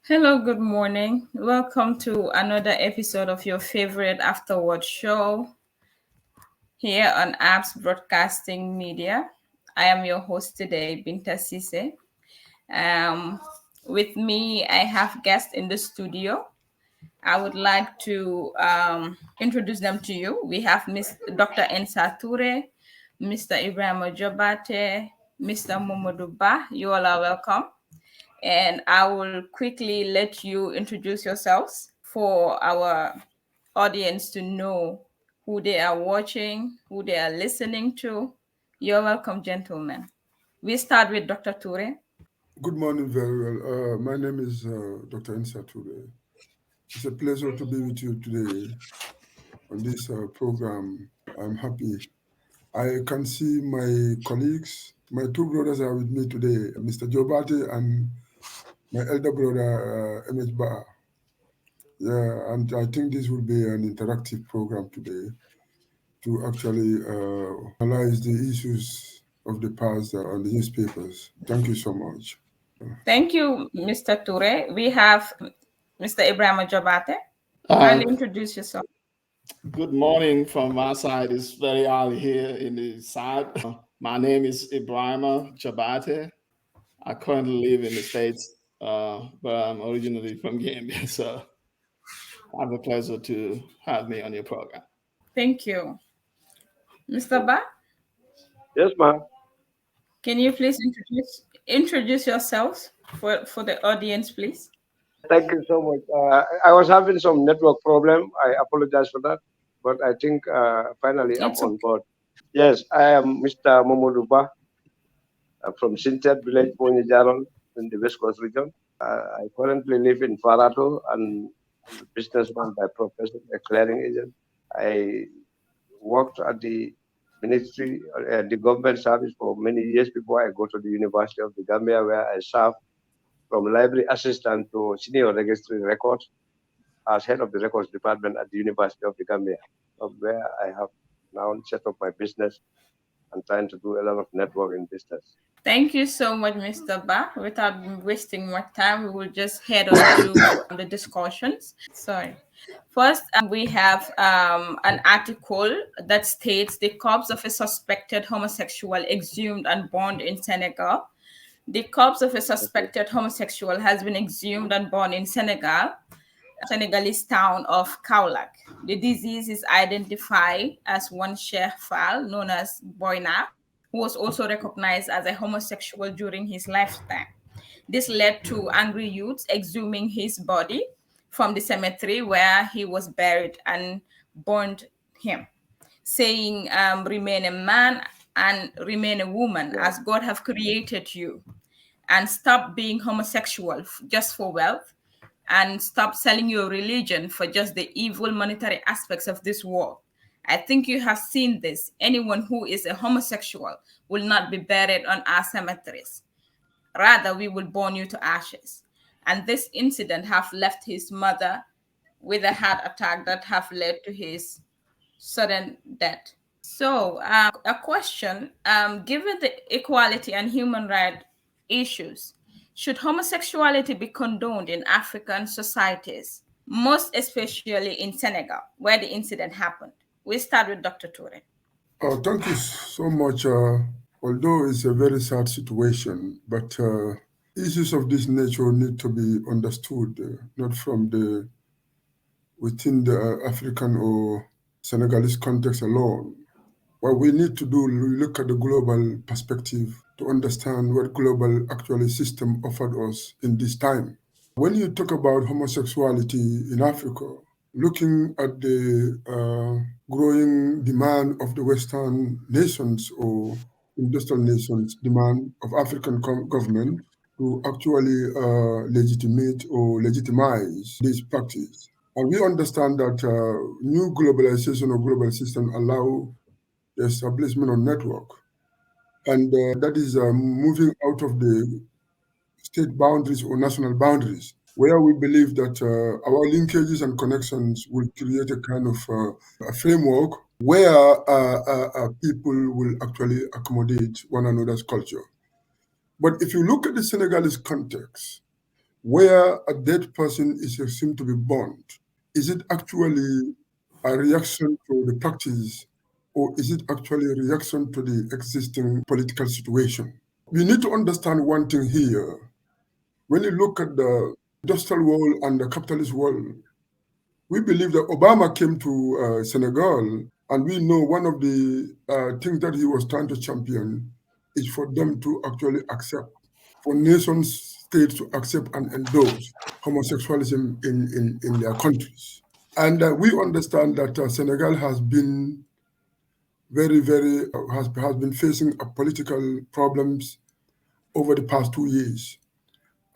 Hello, good morning. Welcome to another episode of your favorite afterward show here on ARPS Broadcasting Media. I am your host today, Binta Ceesay. Um, with me, I have guests in the studio. I would like to introduce them to you. We have Miss Dr. Ensa Touray, Mr. Ebrima Jobarteh, Mr. Momodou. You all are welcome. And I will quickly let you introduce yourselves for our audience to know who they are watching, who they are listening to. You're welcome, gentlemen. We start with Dr. Touray. Good morning, very well. My name is Dr. Ensa Touray. It's a pleasure to be with you today on this program. I'm happy. I can see my colleagues. My two brothers are with me today, Mr. Jobarteh and my elder brother, MH Ba. Yeah, and I think this will be an interactive program today to actually analyze the issues of the past on the newspapers. Thank you so much. Thank you, Mr. Touray. We have Mr. Ebrima Jobarteh. Uh, Kindly introduce yourself. Good morning from my side. It's very early here in the south. My name is Ebrima Jobarteh. I currently live in the States, but I'm originally from Gambia. So I have the pleasure to have me on your program. Thank you. Mr. Ba, Yes, ma'am. can you please introduce yourselves for the audience, please? Thank you so much. I was having some network problem. I apologize for that, but I think finally I'm It's on okay. board. Yes, I am Mr. Momodou from Sintet village, Jaron, in the West Coast region. I currently live in Farato and I'm a businessman by profession, a clearing agent. I worked at the ministry, the government service for many years before I go to the University of the Gambia, where I served from library assistant to senior registry records as head of the records department at the University of the Gambia, where I have now set up my business and trying to do a lot of network in business. Thank you so much, Mr. Ba. Without wasting more time, we will just head on to the discussions. Sorry. First, we have an article that states the corpse of a suspected homosexual exhumed and burned in Senegal. The corpse of a Okay. suspected homosexual has been exhumed and burned in Senegal, Senegalese town of Kaolack. The disease is identified as one Sheikh Fall, known as Boyna, who was also recognized as a homosexual during his lifetime. This led to angry youths exhuming his body from the cemetery where he was buried and burned him, saying, remain a man and remain a woman Yeah. as God have created you, and stop being homosexual just for wealth, and stop selling your religion for just the evil monetary aspects of this world. I think you have seen this. Anyone who is a homosexual will not be buried on our cemeteries. Rather, we will burn you to ashes. And this incident have left his mother with a heart attack that have led to his sudden death. So, a question: given the equality and human rights issues, should homosexuality be condoned in African societies, most especially in Senegal, where the incident happened? We start with Dr. Toure. Thank you so much. Although it's a very sad situation, but issues of this nature need to be understood, not from the within the African or Senegalese context alone. What we need to do, we look at the global perspective to understand what global actually system offered us in this time. When you talk about homosexuality in Africa, looking at the growing demand of the Western nations or industrial nations, demand of African government to actually legitimate or legitimize this practice. And we understand that new globalization or global system allow the establishment of network. And that is moving out of the state boundaries or national boundaries, where we believe that our linkages and connections will create a kind of a framework where people will actually accommodate one another's culture. But if you look at the Senegalese context, where a dead person is assumed to be burned, is it actually a reaction to the practice, or is it actually a reaction to the existing political situation? We need to understand one thing here. When you look at the industrial world and the capitalist world, we believe that Obama came to Senegal, and we know one of the things that he was trying to champion is for them to actually accept, for nation states to accept and endorse homosexualism in their countries. And we understand that Senegal has been has been facing political problems over the past 2 years.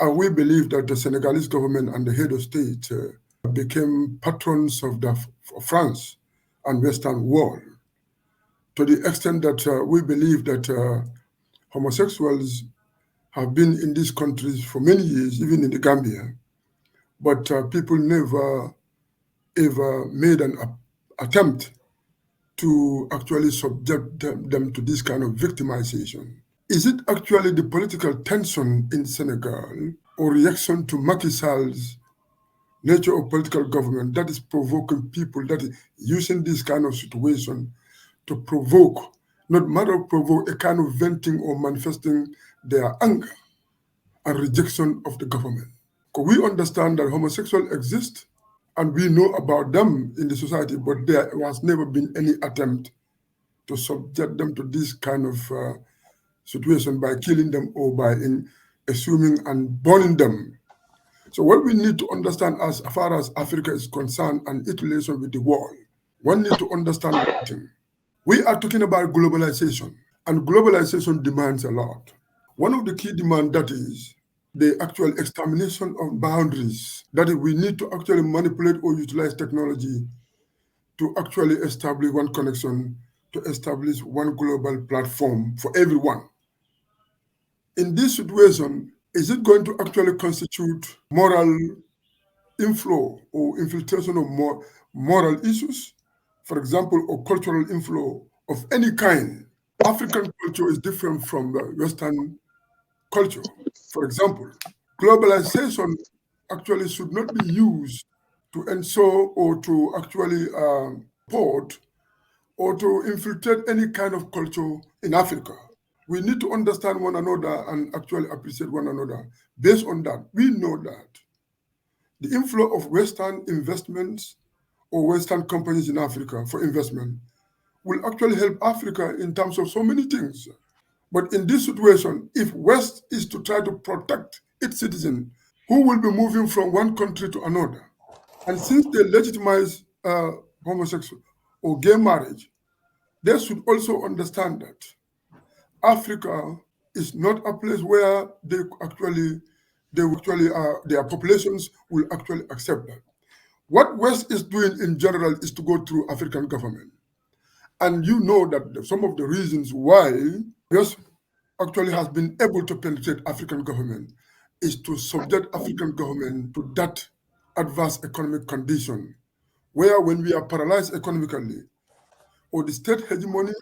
And we believe that the Senegalese government and the head of state became patrons of France and Western world, to the extent that we believe that homosexuals have been in these countries for many years, even in the Gambia, but people never ever made an attempt to actually subject them to this kind of victimization. Is it actually the political tension in Senegal or reaction to Macky Sall's nature of political government that is provoking people, that is using this kind of situation to provoke, not matter of provoke, a kind of venting or manifesting their anger and rejection of the government? Because we understand that homosexuals exist and we know about them in the society, but there has never been any attempt to subject them to this kind of situation by killing them or by assuming and burning them. So what we need to understand as far as Africa is concerned and its relation with the world, one need to understand one thing. We are talking about globalization, and globalization demands a lot. One of the key demands, that is the actual extermination of boundaries, that is, we need to actually manipulate or utilize technology to actually establish one connection, to establish one global platform for everyone. In this situation, is it going to actually constitute moral inflow or infiltration of moral issues, for example, or cultural inflow of any kind? African culture is different from Western culture. For example, globalization actually should not be used to ensure or to actually port or to infiltrate any kind of culture in Africa. We need to understand one another and actually appreciate one another. Based on that, we know that the inflow of Western investments or Western companies in Africa for investment will actually help Africa in terms of so many things. But in this situation, if West is to try to protect its citizens, who will be moving from one country to another? And since they legitimize homosexual or gay marriage, they should also understand that Africa is not a place where their populations will actually accept that. What West is doing in general is to go through African government. And you know that some of the reasons why West actually has been able to penetrate African government is to subject African government to that adverse economic condition, where when we are paralyzed economically, or the state hegemony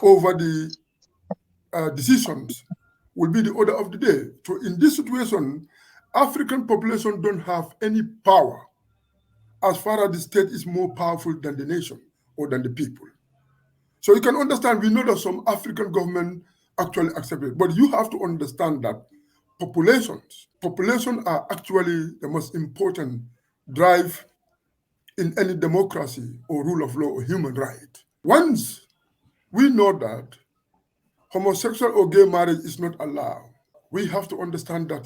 over the decisions will be the order of the day. So in this situation, African population don't have any power as far as the state is more powerful than the nation or than the people. So you can understand, we know that some African government actually accept it, but you have to understand that population are actually the most important drive in any democracy or rule of law or human right. Once we know that homosexual or gay marriage is not allowed, we have to understand that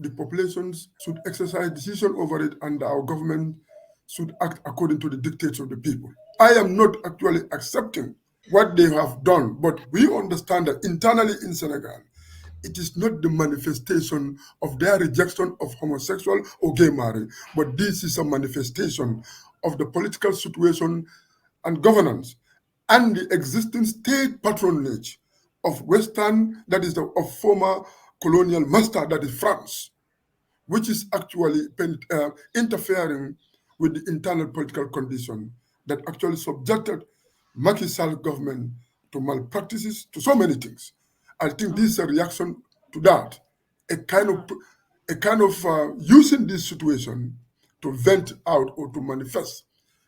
the populations should exercise decision over it, and our government should act according to the dictates of the people. I am not actually accepting what they have done, but we understand that internally in Senegal, it is not the manifestation of their rejection of homosexual or gay marriage, but this is a manifestation of the political situation and governance and the existing state patronage of Western, that is of former colonial master, that is France, which is actually interfering with the internal political condition that actually subjected Macky Sall government to malpractices, to so many things. I think this is a reaction to that, a kind of a kind of using this situation to vent out or to manifest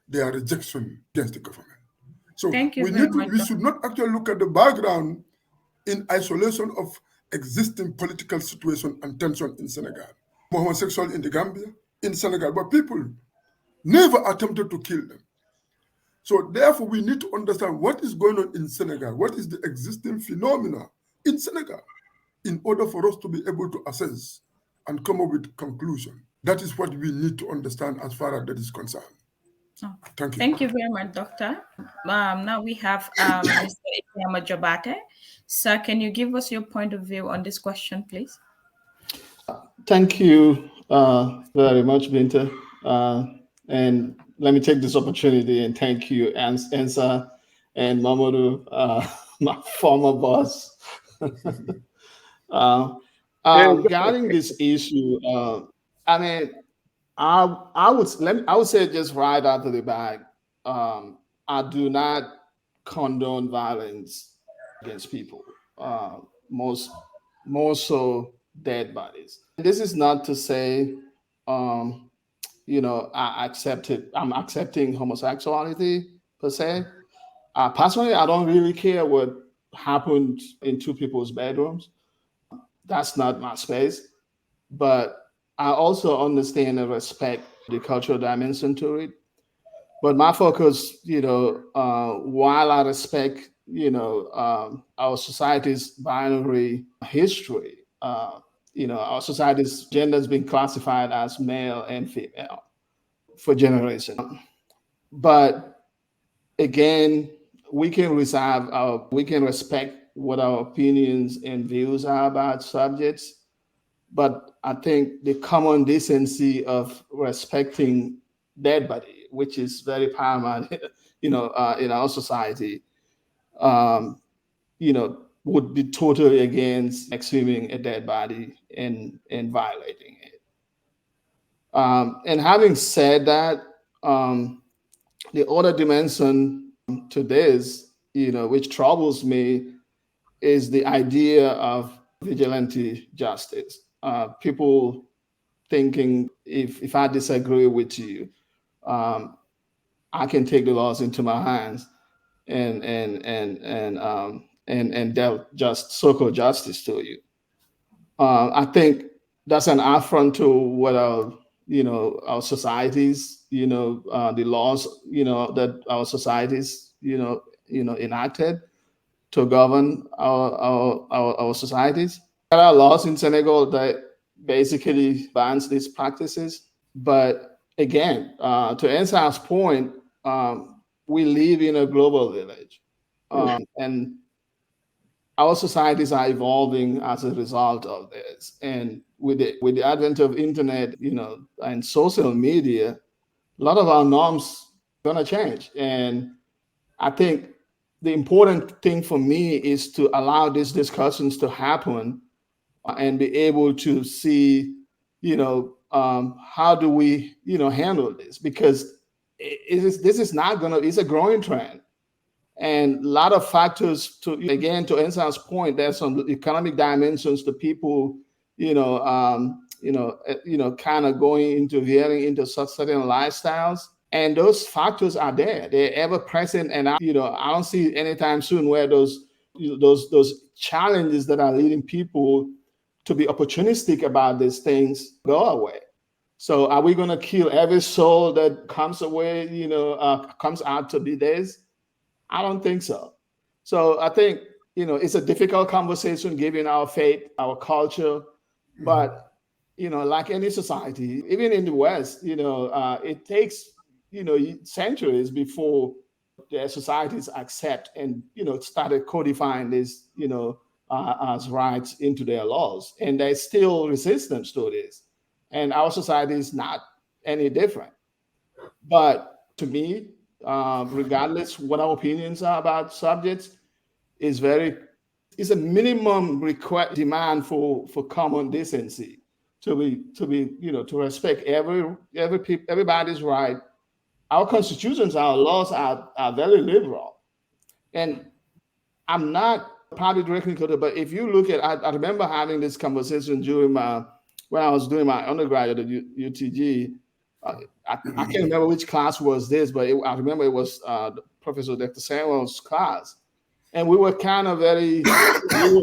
their rejection against the government. So Thank you we very need to, much. we should not actually look at the background in isolation of existing political situation and tension in Senegal. Homosexual in the Gambia, in Senegal, but people never attempted to kill them. So therefore, we need to understand what is going on in Senegal, what is the existing phenomena in Senegal, in order for us to be able to assess and come up with conclusion. That is what we need to understand as far as that is concerned. Thank you. Thank you very much, Doctor. Now we have Mr. Ebrima Jobarteh. Sir, can you give us your point of view on this question, please? Thank you very much, Binta. And let me take this opportunity and thank you, Ensa and Momodou, my former boss. Regarding this issue, I mean, I would say just right out of the bag, I do not condone violence against people. More so dead bodies. This is not to say, I'm accepting homosexuality per se. Personally, I don't really care what happened in two people's bedrooms. That's not my space. But I also understand and respect the cultural dimension to it. But my focus, while I respect, our society's binary history, our society's gender has been classified as male and female for generations. But again, we can respect what our opinions and views are about subjects. But I think the common decency of respecting dead body, which is very paramount, in our society, would be totally against exhuming a dead body and violating it. And having said that, the other dimension to this, which troubles me, is the idea of vigilante justice. People thinking if I disagree with you, I can take the laws into my hands and dealt just so-called justice to you. I think that's an affront to what our societies, the laws, that our societies, enacted to govern our societies. There are laws in Senegal that basically bans these practices. But again, to Ensa's point, we live in a global village, and our societies are evolving as a result of this. And with the advent of internet, and social media, a lot of our norms are going to change. And I think the important thing for me is to allow these discussions to happen and be able to see, how do we, handle this? Because this is not going to, it's a growing trend. And a lot of factors to Ensa's point, there's some economic dimensions to people, kind of going into veering into such certain lifestyles. And those factors are there. They're ever present. And I don't see anytime soon where those challenges that are leading people to be opportunistic about these things go away. So are we going to kill every soul that comes away, comes out to be theirs? I don't think so. So I think, it's a difficult conversation given our faith, our culture. But, like any society, even in the West, it takes, centuries before their societies accept and, started codifying this, as rights into their laws. And there's still resistance to this. And our society is not any different. But to me, regardless what our opinions are about subjects, is a minimum demand for common decency to respect everybody's right. Our constitutions, our laws are very liberal, and I'm not probably directly quoted, but if you look at, I remember having this conversation during my when I was doing my undergraduate at UTG. I can't remember which class was this, but I remember it was Professor Dr. Samuel's class. And we were kind of we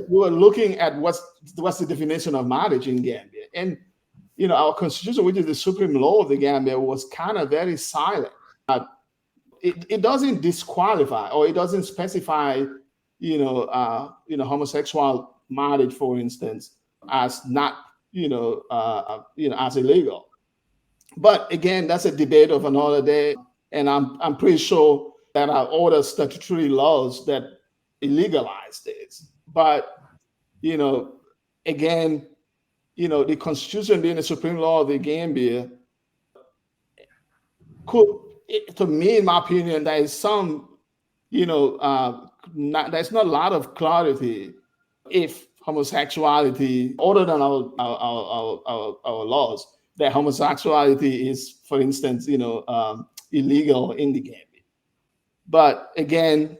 were looking at what's the definition of marriage in Gambia. And, our constitution, which is the supreme law of the Gambia, was kind of very silent. It doesn't disqualify, or it doesn't specify, homosexual marriage, for instance, as not, as illegal. But again, that's a debate of another day. And I'm pretty sure that are other statutory laws that illegalize this. But, again, the Constitution being the supreme law of the Gambia could, to me, in my opinion, there is some, there's not a lot of clarity if homosexuality, other than our laws, that homosexuality is, for instance, illegal in the Gambia. But again,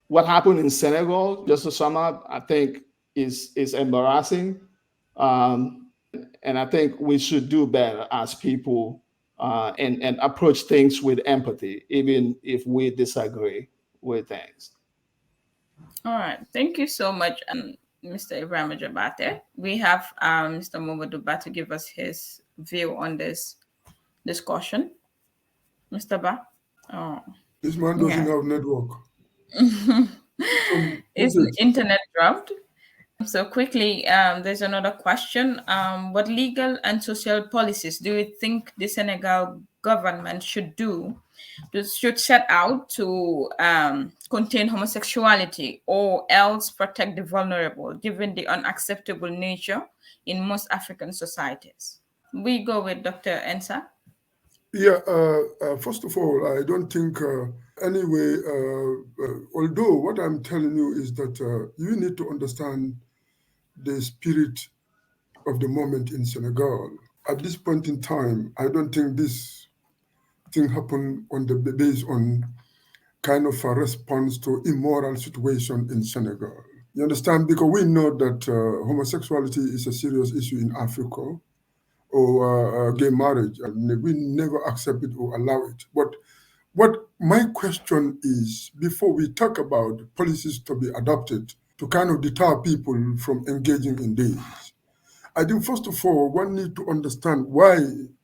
what happened in Senegal, just to sum up, I think is embarrassing. And I think we should do better as people and approach things with empathy, even if we disagree with things. All right. Thank you so much, Mr. Ebrima Jobarteh. We have Mr. Momodou to give us his view on this discussion. Mr. Ba? Oh. This man doesn't have network. Is the internet dropped? So quickly, there's another question. What legal and social policies do you think the Senegal government should set out to contain homosexuality, or else protect the vulnerable, given the unacceptable nature in most African societies? We go with Dr. Ensa. Yeah, first of all, I don't think anyway, although what I'm telling you is that you need to understand the spirit of the moment in Senegal. At this point in time, I don't think this thing happened based on kind of a response to immoral situation in Senegal. You understand? Because we know that homosexuality is a serious issue in Africa, or gay marriage, and we never accept it or allow it. But what my question is, before we talk about policies to be adopted to kind of deter people from engaging in this, I think first of all, one need to understand why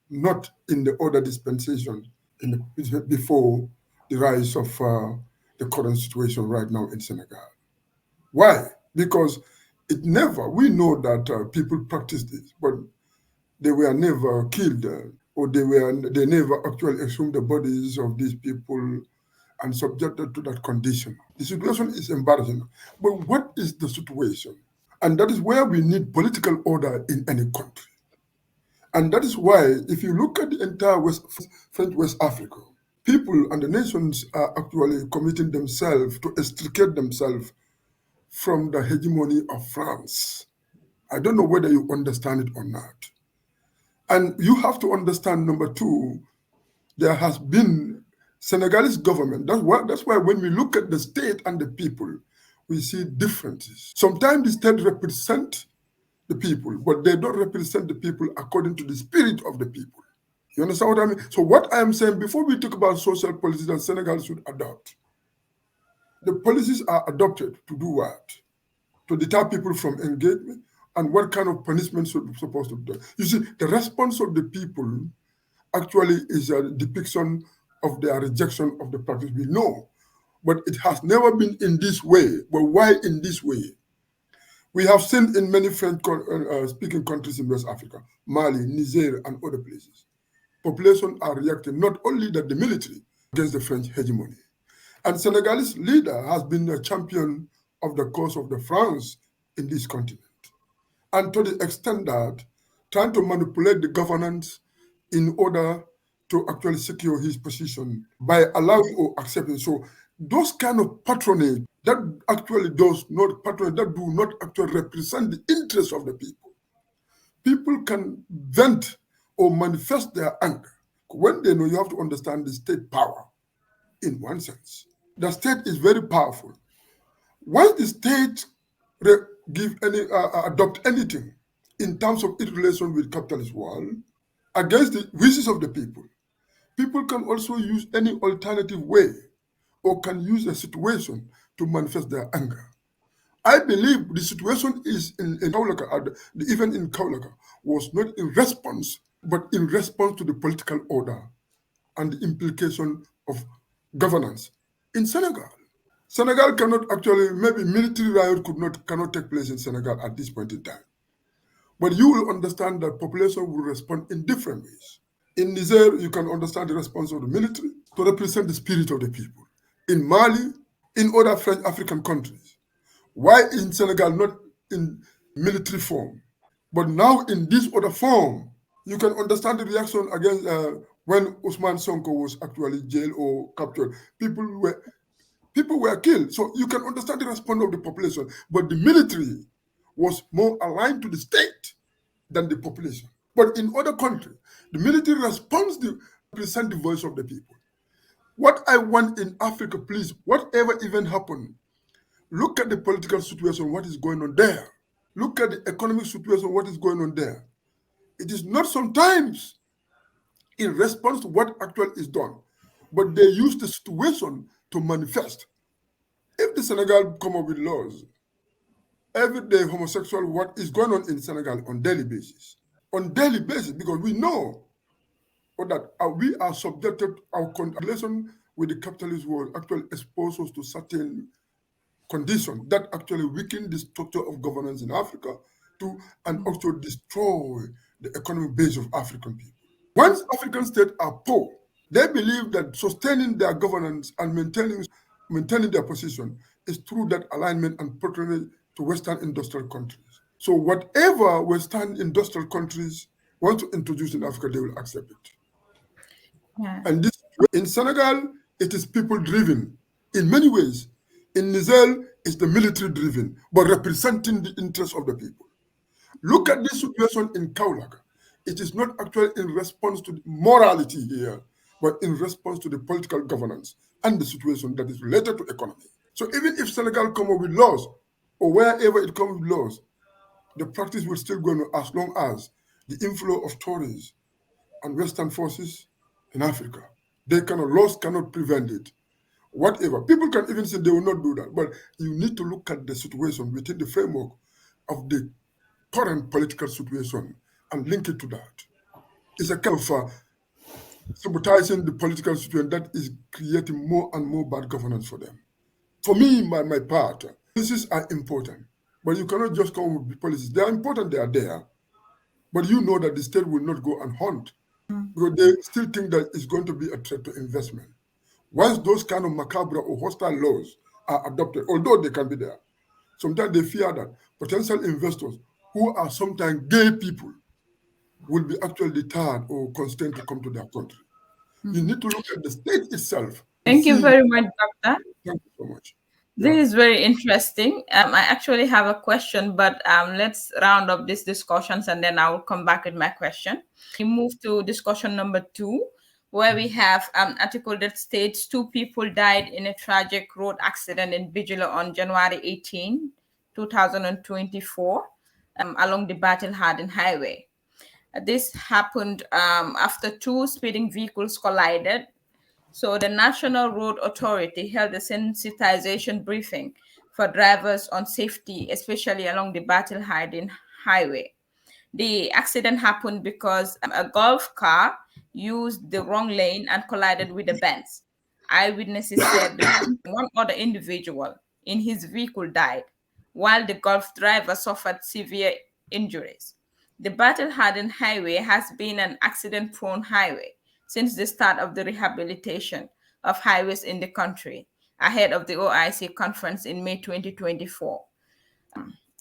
not in the other dispensation before the rise of the current situation right now in Senegal. Why? Because we know that people practice this, but they were never killed, or they never actually exhumed the bodies of these people and subjected to that condition. The situation is embarrassing. But what is the situation? And that is where we need political order in any country. And that is why, if you look at the entire French West Africa, people and the nations are actually committing themselves to extricate themselves from the hegemony of France. I don't know whether you understand it or not. And you have to understand, number two, there has been Senegalese government. That's why when we look at the state and the people, we see differences. Sometimes the state represents the people, but they don't represent the people according to the spirit of the people. You understand what I mean? So what I am saying, before we talk about social policies that Senegal should adopt, the policies are adopted to do what? To deter people from engagement, and what kind of punishment should be supposed to be done. You see, the response of the people actually is a depiction of their rejection of the practice. We know, but it has never been in this way. But why in this way? We have seen in many French-speaking countries in West Africa, Mali, Niger, and other places, populations are reacting, not only that the military, against the French hegemony. And Senegalese leader has been a champion of the cause of the France in this continent. And to the extent that trying to manipulate the governance in order to actually secure his position by allowing or accepting. So those kind of patronage that actually does not patronage, that do not actually represent the interests of the people. People can vent or manifest their anger when they know. You have to understand the state power in one sense. The state is very powerful. Once the state adopt anything, in terms of its relation with capitalist world against the wishes of the people. People can also use any alternative way or can use a situation to manifest their anger. I believe the situation is in Kaulaka, the event in Kaulaka was not in response, but in response to the political order and the implication of governance in Senegal. Senegal cannot actually, maybe military riot cannot take place in Senegal at this point in time. But you will understand that population will respond in different ways. In Niger, you can understand the response of the military to represent the spirit of the people. In Mali, in other French African countries. Why in Senegal not in military form? But now in this other form, you can understand the reaction against when Ousmane Sonko was actually jailed or captured. People were killed. So you can understand the response of the population. But the military was more aligned to the state than the population. But in other countries, the military responds to represent the voice of the people. What I want in Africa, please, whatever event happen, look at the political situation, what is going on there. Look at the economic situation, what is going on there. It is not sometimes in response to what actually is done, but they use the situation to manifest. If the Senegal come up with laws, everyday homosexual, what is going on in Senegal on daily basis? On daily basis, because we know that we are subjected, our relation with the capitalist world actually exposes us to certain conditions that actually weaken the structure of governance in Africa and also destroy the economic base of African people. Once African states are poor, they believe that sustaining their governance and maintaining their position is through that alignment and patronage to Western industrial countries. So whatever Western industrial countries want to introduce in Africa, they will accept it. Yeah. And this in Senegal, it is people-driven in many ways. In Niger, it's the military-driven, but representing the interests of the people. Look at this situation in Kaulaka. It is not actually in response to morality here, but in response to the political governance and the situation that is related to economy. So even if Senegal come up with laws, or wherever it comes with laws, the practice will still go on as long as the inflow of Touray and Western forces in Africa. Laws cannot prevent it. Whatever. People can even say they will not do that, but you need to look at the situation within the framework of the current political situation and link it to that. It's a kind of sabotaging the political situation that is creating more and more bad governance for them. For me, my part, policies are important, but you cannot just come with policies. They are important, they are there, but you know that the state will not go and hunt because they still think that it's going to be a threat to investment. Once those kind of macabre or hostile laws are adopted, although they can be there, sometimes they fear that potential investors who are sometimes gay people will be actually deterred or constrained to come to their country. You need to look at the state itself. Thank you very much, Doctor. Thank you so much. This is very interesting. I actually have a question, but let's round up these discussions and then I will come back with my question. We move to discussion number 2, where we have an article that states 2 people died in a tragic road accident in Bijilo on January 18, 2024, along the Battle-Hardened Highway. This happened after 2 speeding vehicles collided. So the National Road Authority held a sensitization briefing for drivers on safety, especially along the Battle-Hardened Highway. The accident happened because a golf car used the wrong lane and collided with a Benz. Eyewitnesses said one other individual in his vehicle died, while the golf driver suffered severe injuries. The Battle-Hardened Highway has been an accident-prone highway since the start of the rehabilitation of highways in the country ahead of the OIC conference in May 2024.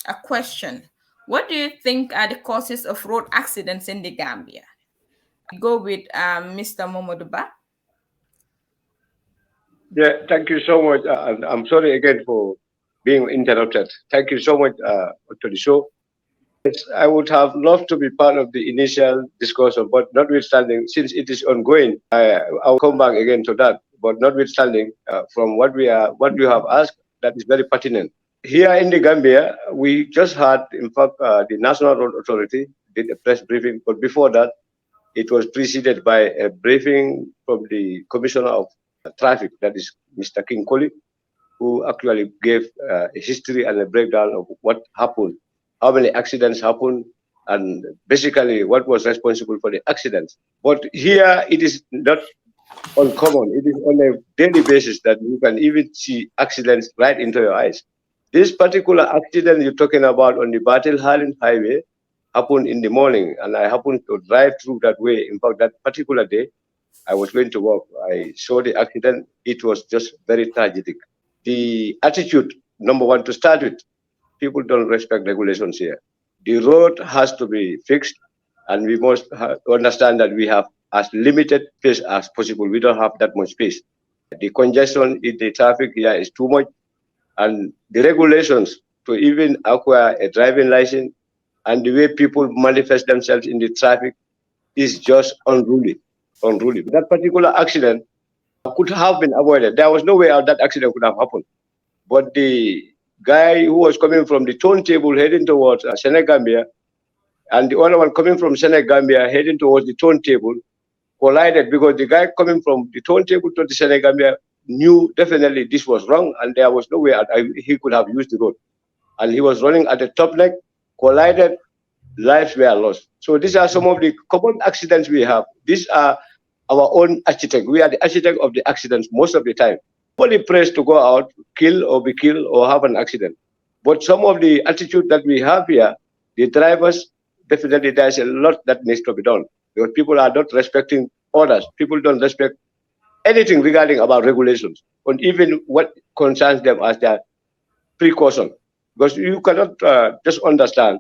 A question: what do you think are the causes of road accidents in the Gambia? I go with Mr. Momodou. Yeah, thank you so much. And I'm sorry again for being interrupted. Thank you so much to the show. I would have loved to be part of the initial discussion, but notwithstanding, since it is ongoing, I'll come back again to that. But notwithstanding, from what you have asked, that is very pertinent. here in the Gambia, we just had, in fact, the National Road Authority did a press briefing, but before that, it was preceded by a briefing from the Commissioner of Traffic, that is Mr. King Koli, who actually gave a history and a breakdown of what happened, how many accidents happened, and basically what was responsible for the accidents. But here it is not uncommon. It is on a daily basis that you can even see accidents right into your eyes. This particular accident you're talking about on the Battle Harlem Highway happened in the morning, and I happened to drive through that way. In fact, that particular day, I was going to work. I saw the accident. It was just very tragic. The attitude, number one, to start with, people don't respect regulations here. The road has to be fixed, and we must understand that we have as limited space as possible. We don't have that much space. The congestion in the traffic here is too much, and the regulations to even acquire a driving license and the way people manifest themselves in the traffic is just unruly. Unruly. That particular accident could have been avoided. There was no way out that accident could have happened. But the guy who was coming from the turntable heading towards Senegambia, and the other one coming from Senegambia heading towards the turntable, collided because the guy coming from the turntable to the Senegambia knew definitely this was wrong, and there was no way out he could have used the road. And he was running at the top leg, collided, lives were lost. So these are some of the common accidents we have. These are our own architect. We are the architect of the accidents most of the time. Nobody prays to go out, kill or be killed or have an accident. But some of the attitude that we have here, the drivers, definitely there's a lot that needs to be done. Because people are not respecting orders. People don't respect anything regarding about regulations, and even what concerns them as their precaution. Because you cannot just understand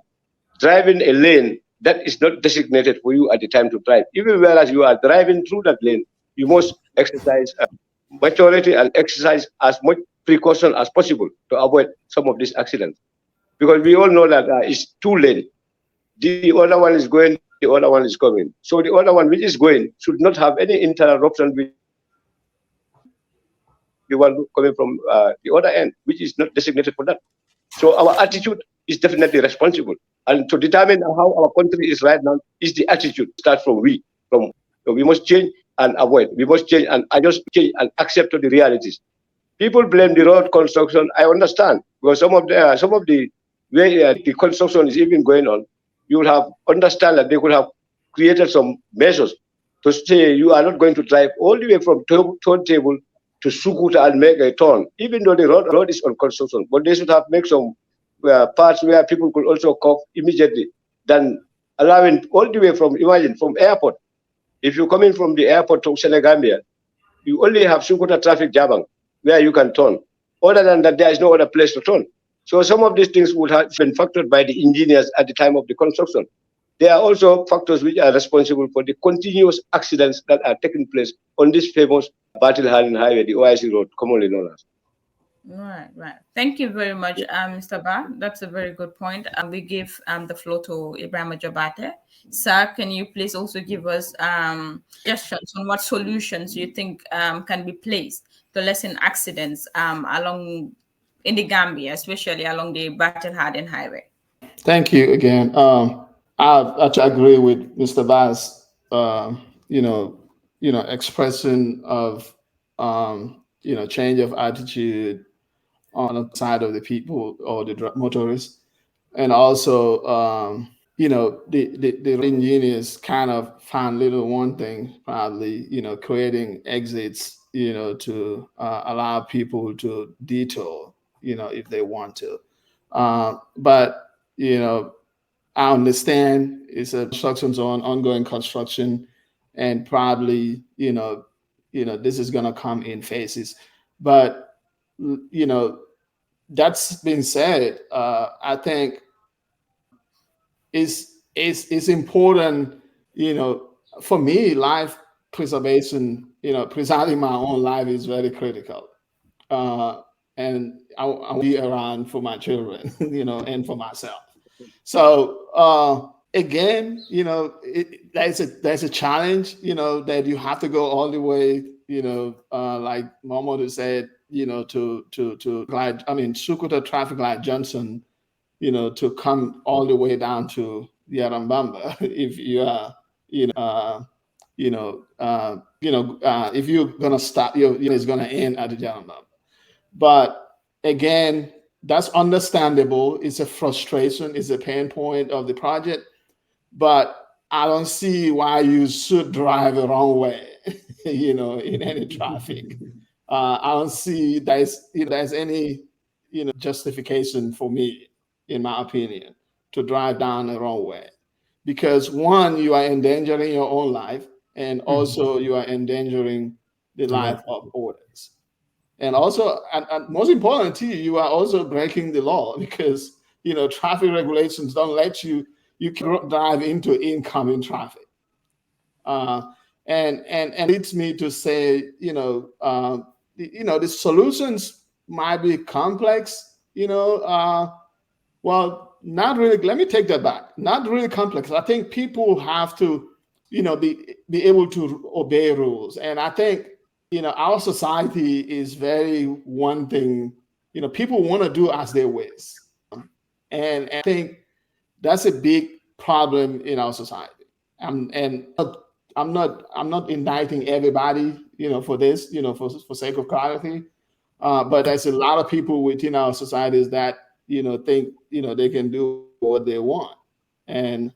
driving a lane that is not designated for you at the time to drive. Even whereas you are driving through that lane, you must exercise maturity and exercise as much precaution as possible to avoid some of these accidents. Because we all know that it's two lane. The other one is going, the other one is coming. So the other one which is going should not have any interruption with the one coming from the other end, which is not designated for that. So our attitude is definitely responsible. And to determine how our country is right now is the attitude. Start from we. So we must change and avoid. We must change and adjust, change and accept the realities. People blame the road construction. I understand because some of the way the construction is even going on, you will have understand that they could have created some measures to say you are not going to drive all the way from turntable to Sukuta and make a turn, even though the road is on construction. But they should have made some parts where people could also come immediately than allowing all the way from, imagine, from airport. If you're coming from the airport to Senegambia, you only have Sukuta traffic jabang where you can turn. Other than that, there is no other place to turn. So some of these things would have been factored by the engineers at the time of the construction. There are also factors which are responsible for the continuous accidents that are taking place on this famous Battle Harlem Highway, the OIC road, commonly known as. Right. Thank you very much, Mr. Ba. That's a very good point. We give the floor to Ebrima Jobarteh. Sir, can you please also give us suggestions on what solutions you think can be placed to lessen accidents along in the Gambia, especially along the Battle Harden Highway? Thank you again. I actually agree with Mr. Bass. Expression of change of attitude on the side of the people or the motorists, and also the engineers kind of found little one thing, probably creating exits to allow people to detour if they want to, but I understand it's a construction zone, ongoing construction, and probably this is going to come in phases. But that's been said, I think it's important. For me, life preservation, preserving my own life is very critical, and I be around for my children, and for myself. So again, there's a challenge, that you have to go all the way, like Momodou said, Sukuta traffic light Johnson, to come all the way down to Yarambamba if you are, if you're gonna stop, it's gonna end at the Yarambamba. But again, that's understandable. It's a frustration. It's a pain point of the project. But I don't see why you should drive the wrong way, in any traffic. I don't see there's any, justification for me, in my opinion, to drive down the wrong way. Because one, you are endangering your own life, and also you are endangering the life of others. And also, and most importantly, you are also breaking the law because, traffic regulations don't let you can drive into incoming traffic. And leads me to say, the solutions might be complex, well, not really. Let me take that back. Not really complex. I think people have to, be able to obey rules. And I think, our society is very one thing, people want to do as they wish. And I think that's a big problem in our society. And I'm not indicting everybody, for this, for sake of clarity. But there's a lot of people within our societies that, think, they can do what they want. And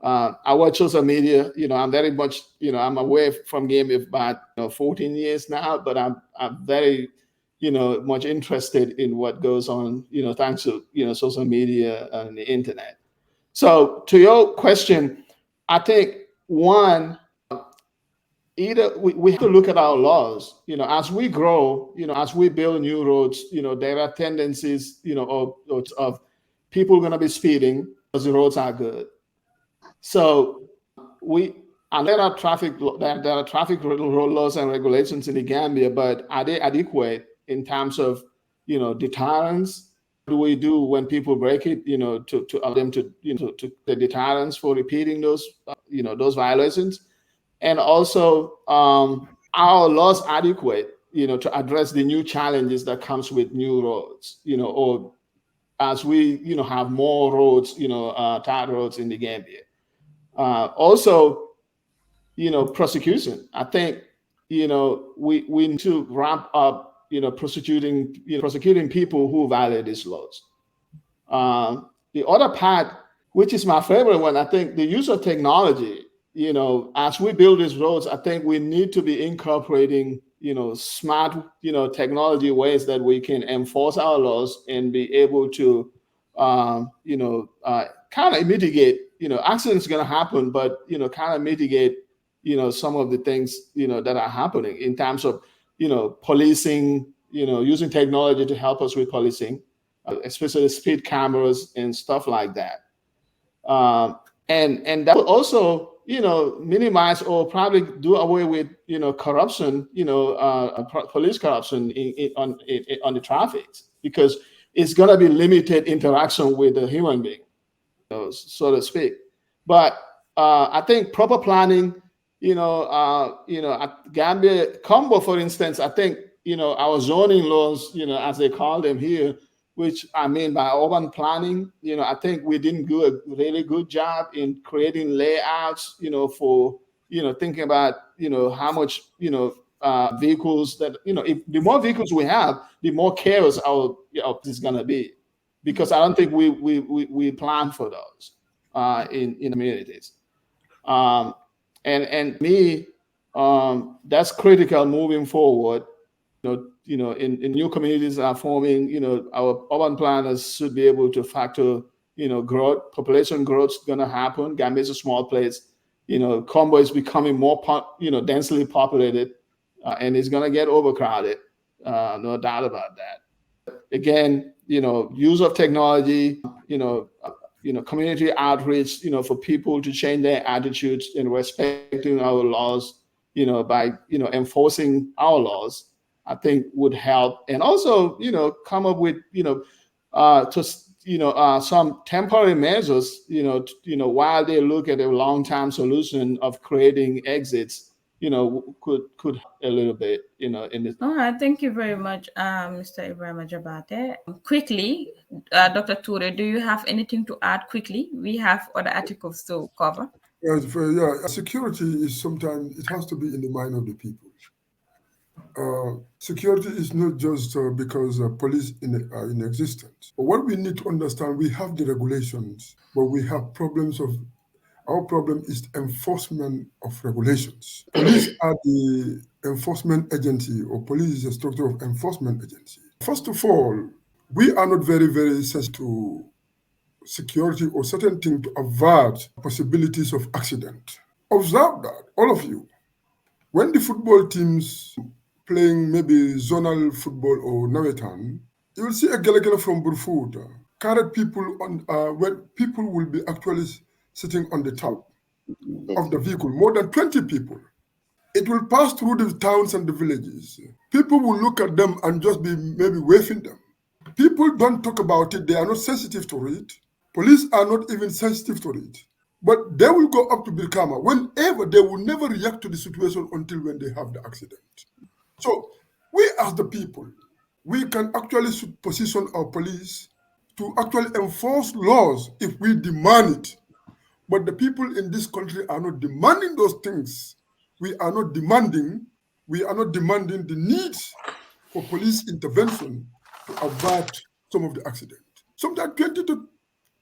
I watch social media, I'm very much, I'm away from Gambia for about 14 years now, but I'm very, much interested in what goes on, thanks to, social media and the internet. So to your question, I think one, either we have to look at our laws, as we grow, as we build new roads, there are tendencies, of people going to be speeding because the roads are good. So there are traffic laws and regulations in the Gambia, but are they adequate in terms of, deterrence? What do we do when people break it, to allow them to the deterrence for repeating those violations? And also, our laws adequate, to address the new challenges that comes with new roads, or as we, have more roads, tarred roads in the Gambia. Also, prosecution. I think, we need to ramp up, prosecuting people who violate these laws. The other part, which is my favorite one, I think the use of technology. As we build these roads, I think we need to be incorporating, smart, technology ways that we can enforce our laws and be able to, kind of mitigate, accidents going to happen, but, kind of mitigate, some of the things, that are happening in terms of, policing, using technology to help us with policing, especially speed cameras and stuff like that. And that will also, minimize or probably do away with, corruption, police corruption on the traffic, because it's going to be limited interaction with the human being, so to speak. But I think proper planning, at Gambia, Combo, for instance, I think, our zoning laws, as they call them here, which I mean by urban planning, I think we didn't do a really good job in creating layouts, for, thinking about, how much, vehicles that, if the more vehicles we have, the more chaos our is going to be, because I don't think we plan for those in communities. And me, that's critical moving forward. In new communities are forming, our urban planners should be able to factor, growth, population growth is going to happen. Gambia is a small place. Combo is becoming more, densely populated, and it's going to get overcrowded. No doubt about that. Again, use of technology, community outreach, for people to change their attitudes and respecting our laws, by, enforcing our laws, I think would help. And also, come up with, some temporary measures, while they look at a long-term solution of creating exits, could a little bit, in this. All right, thank you very much, Mr. Ebrima Jobarteh. Quickly, Dr. Touray, do you have anything to add quickly? We have other articles to cover. Security is sometimes, it has to be in the mind of the people. Security is not just because police are in existence. But what we need to understand, we have the regulations, but we have problems of, our problem is enforcement of regulations. Police are the enforcement agency, or police is a structure of enforcement agency. First of all, we are not very, very sensitive to security or certain things to avert possibilities of accident. Observe that, all of you. When the football teams playing maybe zonal football or nawetan, you will see a gelegele from Burfoot, carried people on, where people will be actually sitting on the top of the vehicle, more than 20 people. It will pass through the towns and the villages. People will look at them and just be maybe waving them. People don't talk about it. They are not sensitive to it. Police are not even sensitive to it. But they will go up to Birkama whenever. They will never react to the situation until when they have the accident. So we as the people, we can actually position our police to actually enforce laws if we demand it. But the people in this country are not demanding those things. We are not demanding the needs for police intervention to avert some of the accident. Sometimes 20 to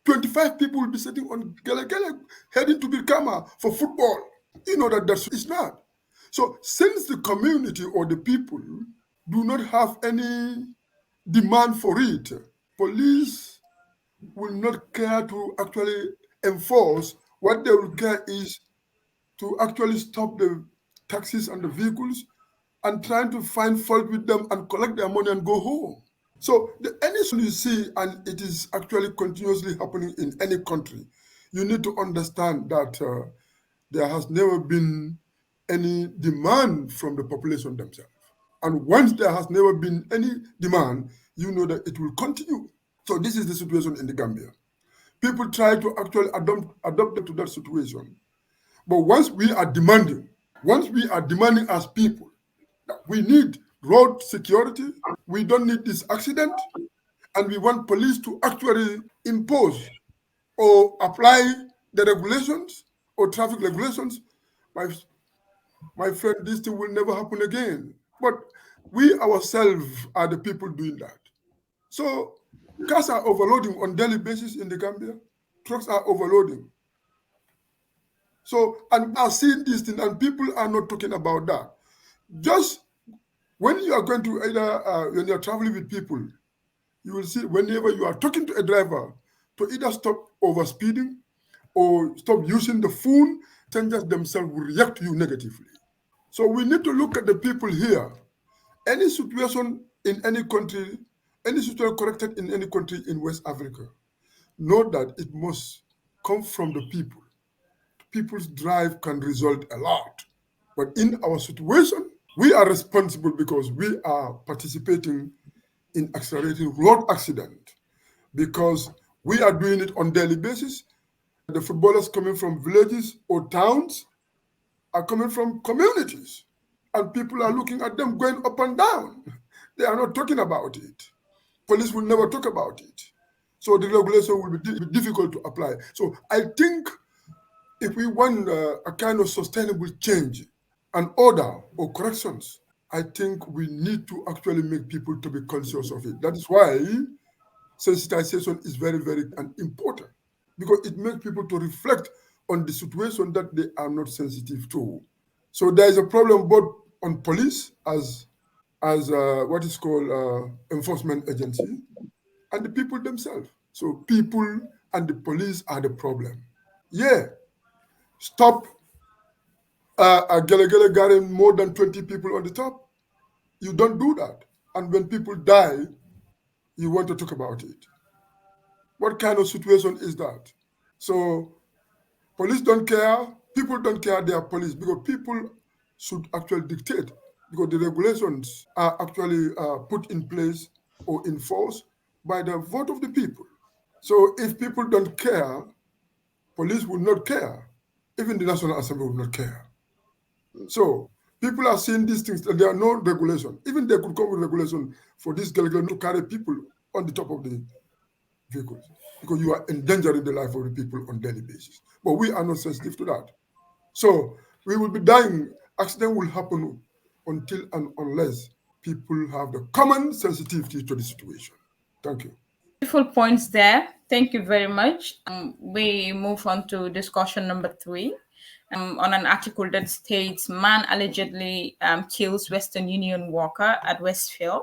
25 people will be sitting on Gelegele heading to Birkama for football. You know that it's not. So since the community or the people do not have any demand for it, police will not care to actually enforce. What they will care is to actually stop the taxis and the vehicles and trying to find fault with them and collect their money and go home. So any solution you see, and it is actually continuously happening in any country, you need to understand that there has never been any demand from the population themselves. And once there has never been any demand, you know that it will continue. So this is the situation in the Gambia. People try to actually adopt to that situation. But once we are demanding as people, that we need road security, we don't need this accident, and we want police to actually impose or apply the regulations or traffic regulations, my friend, this thing will never happen again. But we ourselves are the people doing that. So cars are overloading on daily basis in the Gambia. Trucks are overloading. So, and I've seen this thing, and people are not talking about that. Just when you are going to either, when you're traveling with people, you will see whenever you are talking to a driver to either stop overspeeding or stop using the phone, passengers themselves will react to you negatively. So we need to look at the people here. Any situation in any country, any situation corrected in any country in West Africa, know that it must come from the people. People's drive can result a lot. But in our situation, we are responsible because we are participating in accelerating road accident, because we are doing it on daily basis. The footballers coming from villages or towns are coming from communities, and people are looking at them going up and down. They are not talking about it. Police will never talk about it. So the regulation will be difficult to apply. So I think if we want a kind of sustainable change and order or corrections, I think we need to actually make people to be conscious of it. That is why sensitization is very, very important, because it makes people to reflect on the situation that they are not sensitive to. So there is a problem both on police as what is called enforcement agency, and the people themselves. So people and the police are the problem. Yeah, stop a Gelegele gathering more than 20 people on the top. You don't do that. And when people die, you want to talk about it. What kind of situation is that? So police don't care, people don't care they are police, because people should actually dictate, because the regulations are actually put in place or enforced by the vote of the people. So if people don't care, police will not care. Even the National Assembly will not care. So people are seeing these things. There are no regulation. Even they could come with regulation for this Galgan to carry people on the top of the vehicles, because you are endangering the life of the people on a daily basis. But we are not sensitive to that. So we will be dying. Accident will happen until and unless people have the common sensitivity to the situation. Thank you. Beautiful points there. Thank you very much. We move on to discussion number 3. On an article that states man allegedly kills Western Union worker at Westfield.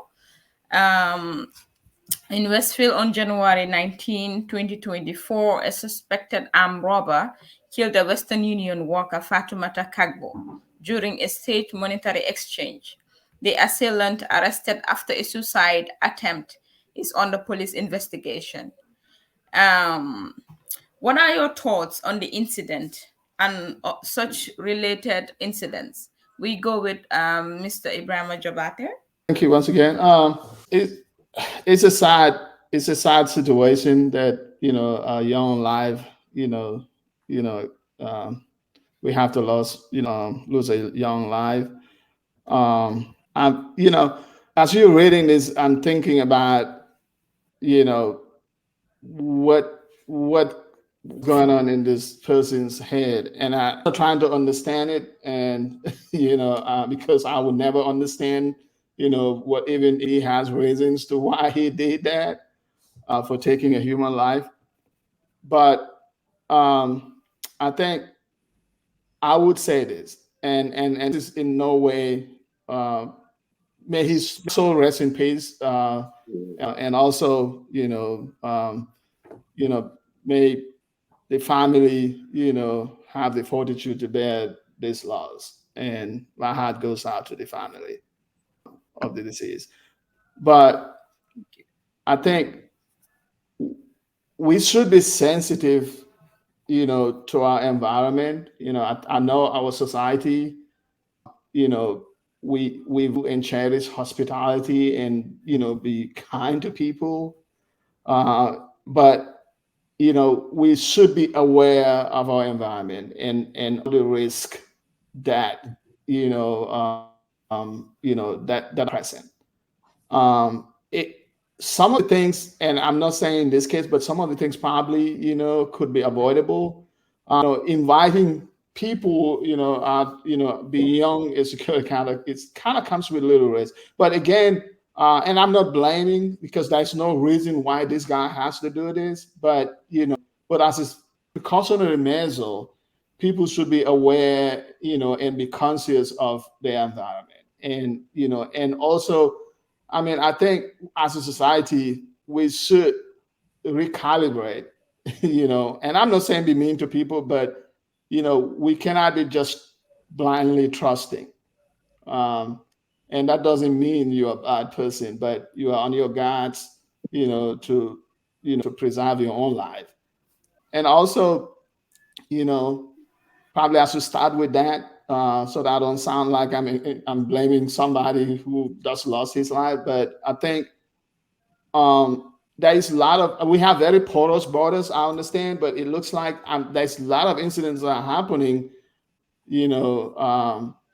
In Westfield on January 19, 2024, a suspected armed robber killed a Western Union worker, Fatoumata Kagbo, during a state monetary exchange. The assailant, arrested after a suicide attempt, is under police investigation. What are your thoughts on the incident and such related incidents? We go with Mr. Ebrima Jobarteh. Thank you once again. It's a sad situation that a young life. We have to lose a young life. As you're reading this, I'm thinking about what going on in this person's head, and I'm trying to understand it, and because I would never understand what even he has reasons to why he did that, for taking a human life. But I think I would say this, and this in no way, may his soul rest in peace, and also may the family have the fortitude to bear this loss, and my heart goes out to the family of the deceased. But I think we should be sensitive to our environment. I know our society, we and cherish hospitality and be kind to people, but we should be aware of our environment and the risk that that present. Some of the things, and I'm not saying in this case, but some of the things probably could be avoidable. Inviting people be young is kind of comes with a little risk. But again, and I'm not blaming, because there's no reason why this guy has to do this. But but as a precautionary measure, people should be aware, and be conscious of their environment, and and also, I mean, I think as a society we should recalibrate, and I'm not saying be mean to people, but we cannot be just blindly trusting. And that doesn't mean you're a bad person, but you are on your guards, to preserve your own life. And also, probably I should start with that, so that I don't sound like I'm blaming somebody who just lost his life. But I think there is a lot of, we have very porous borders, I understand, but it looks like there's a lot of incidents that are happening,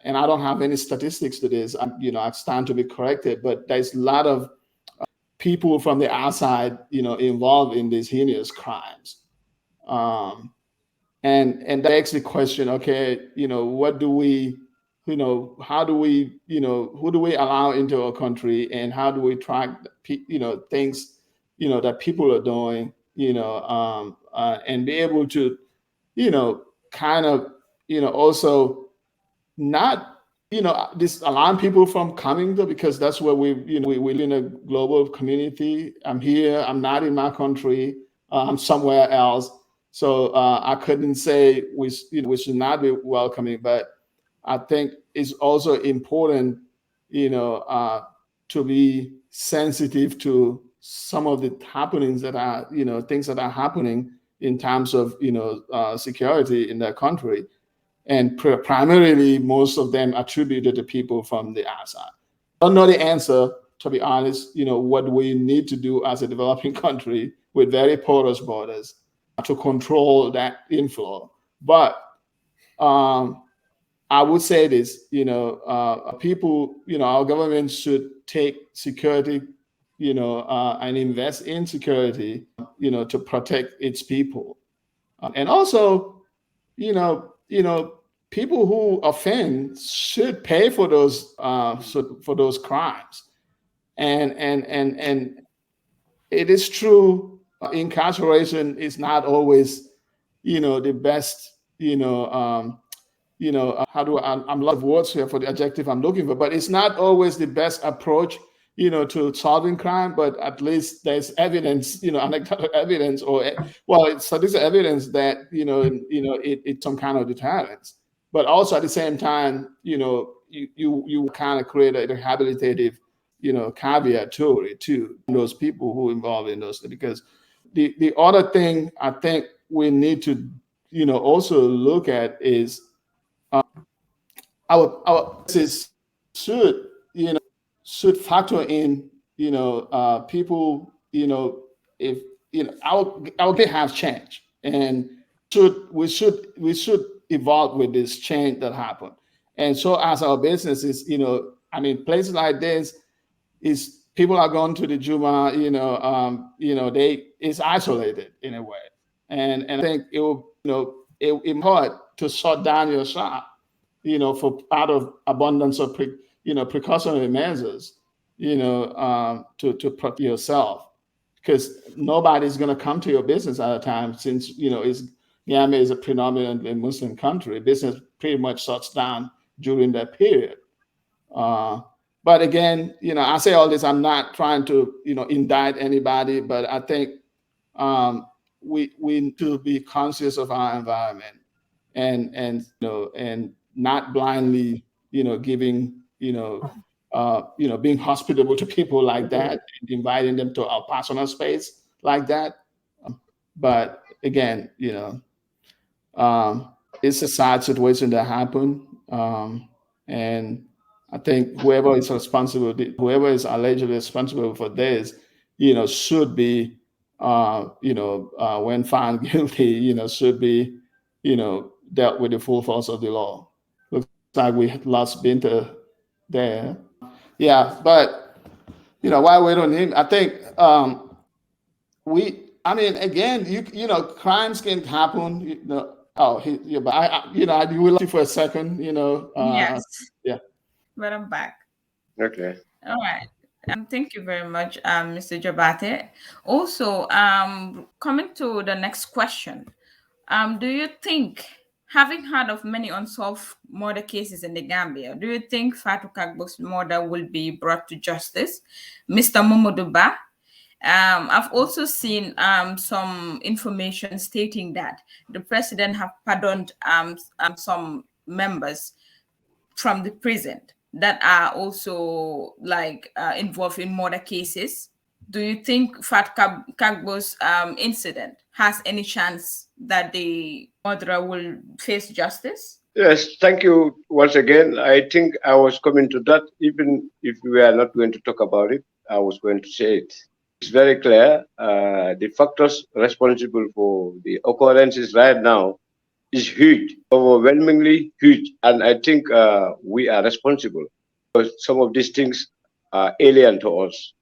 and I don't have any statistics to this. I stand to be corrected, but there's a lot of people from the outside, involved in these heinous crimes. And that begs the question, okay, what do we, how do we, who do we allow into our country, and how do we track, things, that people are doing, and be able to, kind of, also not, this allowing people from coming to, because that's where we live in a global community. I'm here, I'm not in my country, I'm somewhere else. So I couldn't say we should not be welcoming, but I think it's also important, to be sensitive to some of the happenings that are, things that are happening in terms of, security in their country, and primarily most of them attributed to people from the outside. I don't know the answer, to be honest. What we need to do as a developing country with very porous borders to control that inflow. But I I would say this, people, our government should take security, and invest in security, to protect its people. And also, people who offend should pay for those crimes. And it is true, incarceration is not always, the best, I'm a lot of words here for the adjective I'm looking for, but it's not always the best approach, to solving crime, but at least there's evidence, anecdotal evidence, this evidence that, it's some kind of deterrence. But also at the same time, you kind of create a rehabilitative, caveat to it too, those people who are involved in those, because the other thing I think we need to, also look at is our businesses should factor in, people, if our they have changed, and we should evolve with this change that happened. And so as our businesses, places like this is people are going to the Juma, it's isolated in a way. And I think it will, it's important to shut down your shop, for out of abundance of precautionary measures, to protect yourself, because nobody's going to come to your business at a time, since Gambia is a predominantly Muslim country. Business pretty much shuts down during that period. But again, I say all this, I'm not trying to indict anybody, but I think we need to be conscious of our environment, and not blindly giving being hospitable to people like that, and inviting them to our personal space like that. But again, it's a sad situation that happened, and I think whoever is allegedly responsible for this, should be, when found guilty, should be, dealt with the full force of the law. Looks like we lost Binta there. Yeah, but while we're on him, I think again, crimes can happen. But you will for a second. Yes. Yeah. But I'm back. Okay. All right. Thank you very much, Mr. Jobarteh. Also, coming to the next question, do you think, having heard of many unsolved murder cases in the Gambia, do you think Fatou Kagbok's murder will be brought to justice? Mr. Momodou Ba, I've also seen some information stating that the president have pardoned some members from the prison that are also involved in murder cases. Do you think Fat Kagbo's incident has any chance that the murderer will face justice? Yes, thank you once again. I think I was coming to that. Even if we are not going to talk about it, I was going to say it. It's very clear. The factors responsible for the occurrences right now is huge, overwhelmingly huge. And I think we are responsible, because some of these things are alien to us.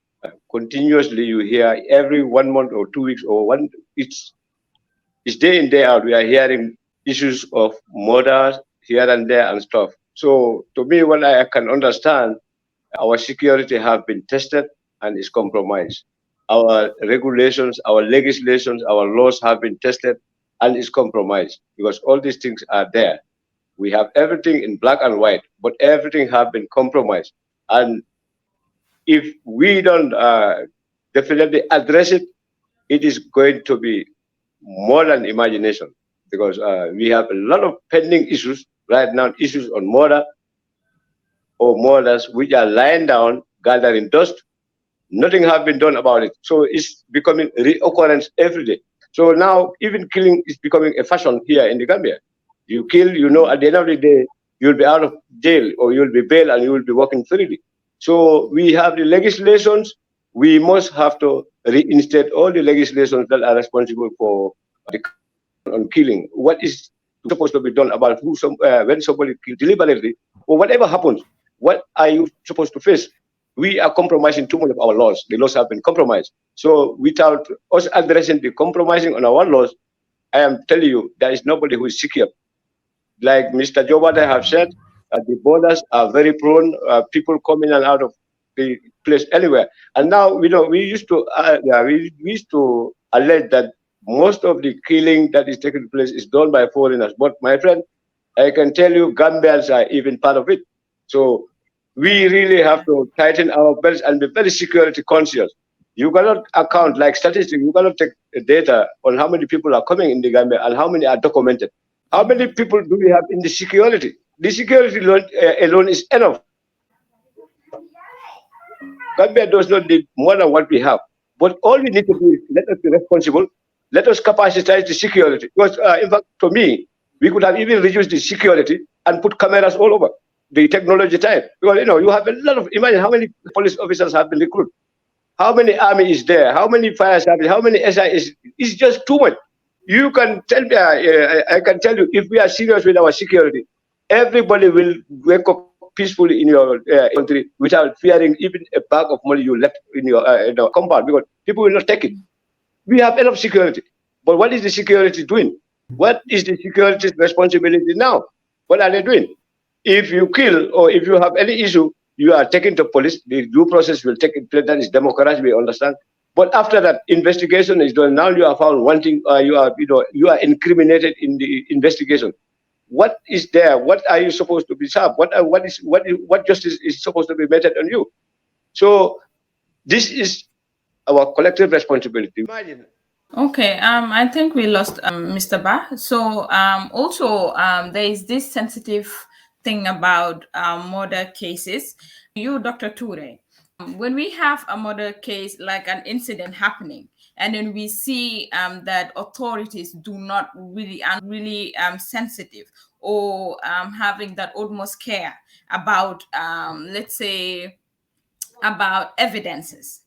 Continuously, you hear every 1 month or 2 weeks or it's day in, day out, we are hearing issues of murders here and there and stuff. So to me, what I can understand, our security have been tested and is compromised. Our regulations, our legislations, our laws have been tested and is compromised, because all these things are there. We have everything in black and white, but everything have been compromised. And if we don't definitely address it, it is going to be more than imagination, because we have a lot of pending issues right now, issues on murder or murders which are lying down, gathering dust. Nothing has been done about it. So it's becoming reoccurrence every day. So now even killing is becoming a fashion here in the Gambia. You kill, at the end of the day, you'll be out of jail or you'll be bail and you will be working freely. So we have the legislations. We must have to reinstate all the legislations that are responsible for the on killing. What is supposed to be done about when somebody kills deliberately or whatever happens. What are you supposed to face? We are compromising too much of our laws. The laws have been compromised. So without us addressing the compromising on our laws, I am telling you, there is nobody who is secure. Like Mr. Jobarteh have said, the borders are very prone. People come in and out of the place anywhere. And now, we used to allege that most of the killing that is taking place is done by foreigners. But my friend, I can tell you, Gambians are even part of it. So we really have to tighten our belts and be very security conscious. You cannot account, like statistics, you cannot take data on how many people are coming in the Gambia and how many are documented. How many people do we have in the security? The security alone is enough. Gambia does not need more than what we have. But all we need to do is let us be responsible. Let us capacitize the security. Because, in fact, for me, we could have even reduced the security and put cameras all over the technology type. Because, you have a lot of, imagine how many police officers have been recruited. How many army is there? How many fire service? How many SI is? It's just too much. You can tell me, I can tell you, if we are serious with our security, everybody will wake up peacefully in your country without fearing even a bag of money you left in your compound, because people will not take it. We have enough security. But what is the security doing? What is the security's responsibility now? What are they doing? If you kill or if you have any issue, you are taken to police. The due process will take place. That is democracy, we understand. But after that investigation is done, now you are found wanting. You are incriminated in the investigation. What is there? What are you supposed to be served? What justice is supposed to be meted on you? So this is our collective responsibility. Imagine. Okay, I think we lost Mr. Ba. So also there is this sensitive thing about murder cases. You, Dr. Touray, when we have a murder case, like an incident happening, and then we see that authorities do not really sensitive or having that utmost care about, let's say, about evidences.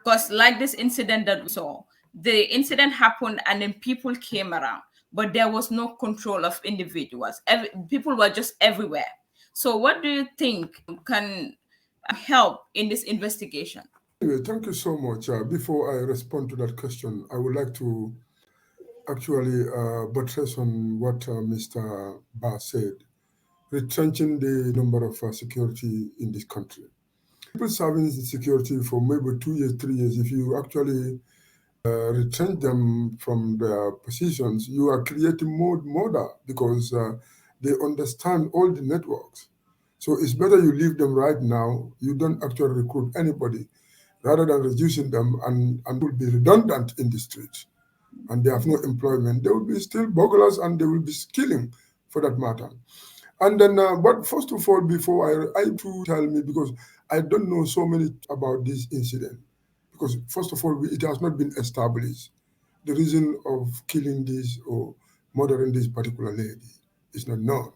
Because like this incident that we saw, the incident happened and then people came around, but there was no control of individuals. People were just everywhere. So what do you think can help in this investigation? Anyway, thank you so much. Before I respond to that question, I would like to actually buttress on what Mr. Ba said, retrenching the number of security in this country. People serving security for maybe 2 years, 3 years, if you actually retrench them from their positions, you are creating more murder because they understand all the networks. So it's better you leave them right now. You don't actually recruit anybody rather than reducing them and will be redundant in the streets. And they have no employment. They will be still burglars and they will be stealing for that matter. And then, but first of all, before I to tell me, because I don't know so many about this incident, because first of all, it has not been established. The reason of killing this or murdering this particular lady is not known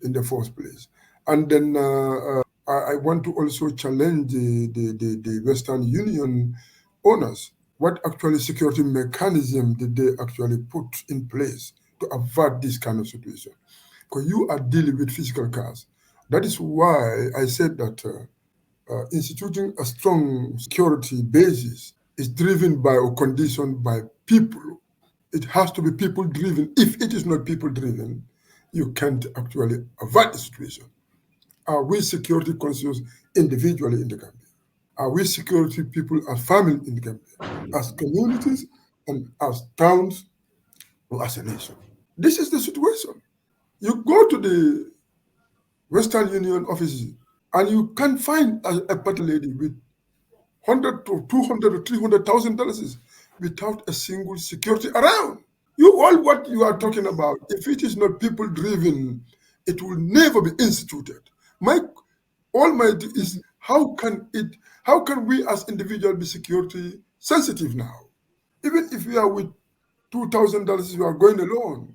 in the first place. And then I want to also challenge the Western Union owners. What actually security mechanism did they actually put in place to avert this kind of situation? Because you are dealing with physical cars. That is why I said that instituting a strong security basis is driven by or conditioned by people. It has to be people driven. If it is not people driven, you can't actually avert the situation. Are we security conscious individually in the Gambia? Are we security people as family in the Gambia, as communities and as towns or as a nation? This is the situation. You go to the Western Union offices and you can't find a particular lady with $100 to $200 to $300,000 without a single security around. What you are talking about, if it is not people driven, it will never be instituted. My almighty is how can we as individuals be security sensitive now? Even if we are with $2,000, you are going alone,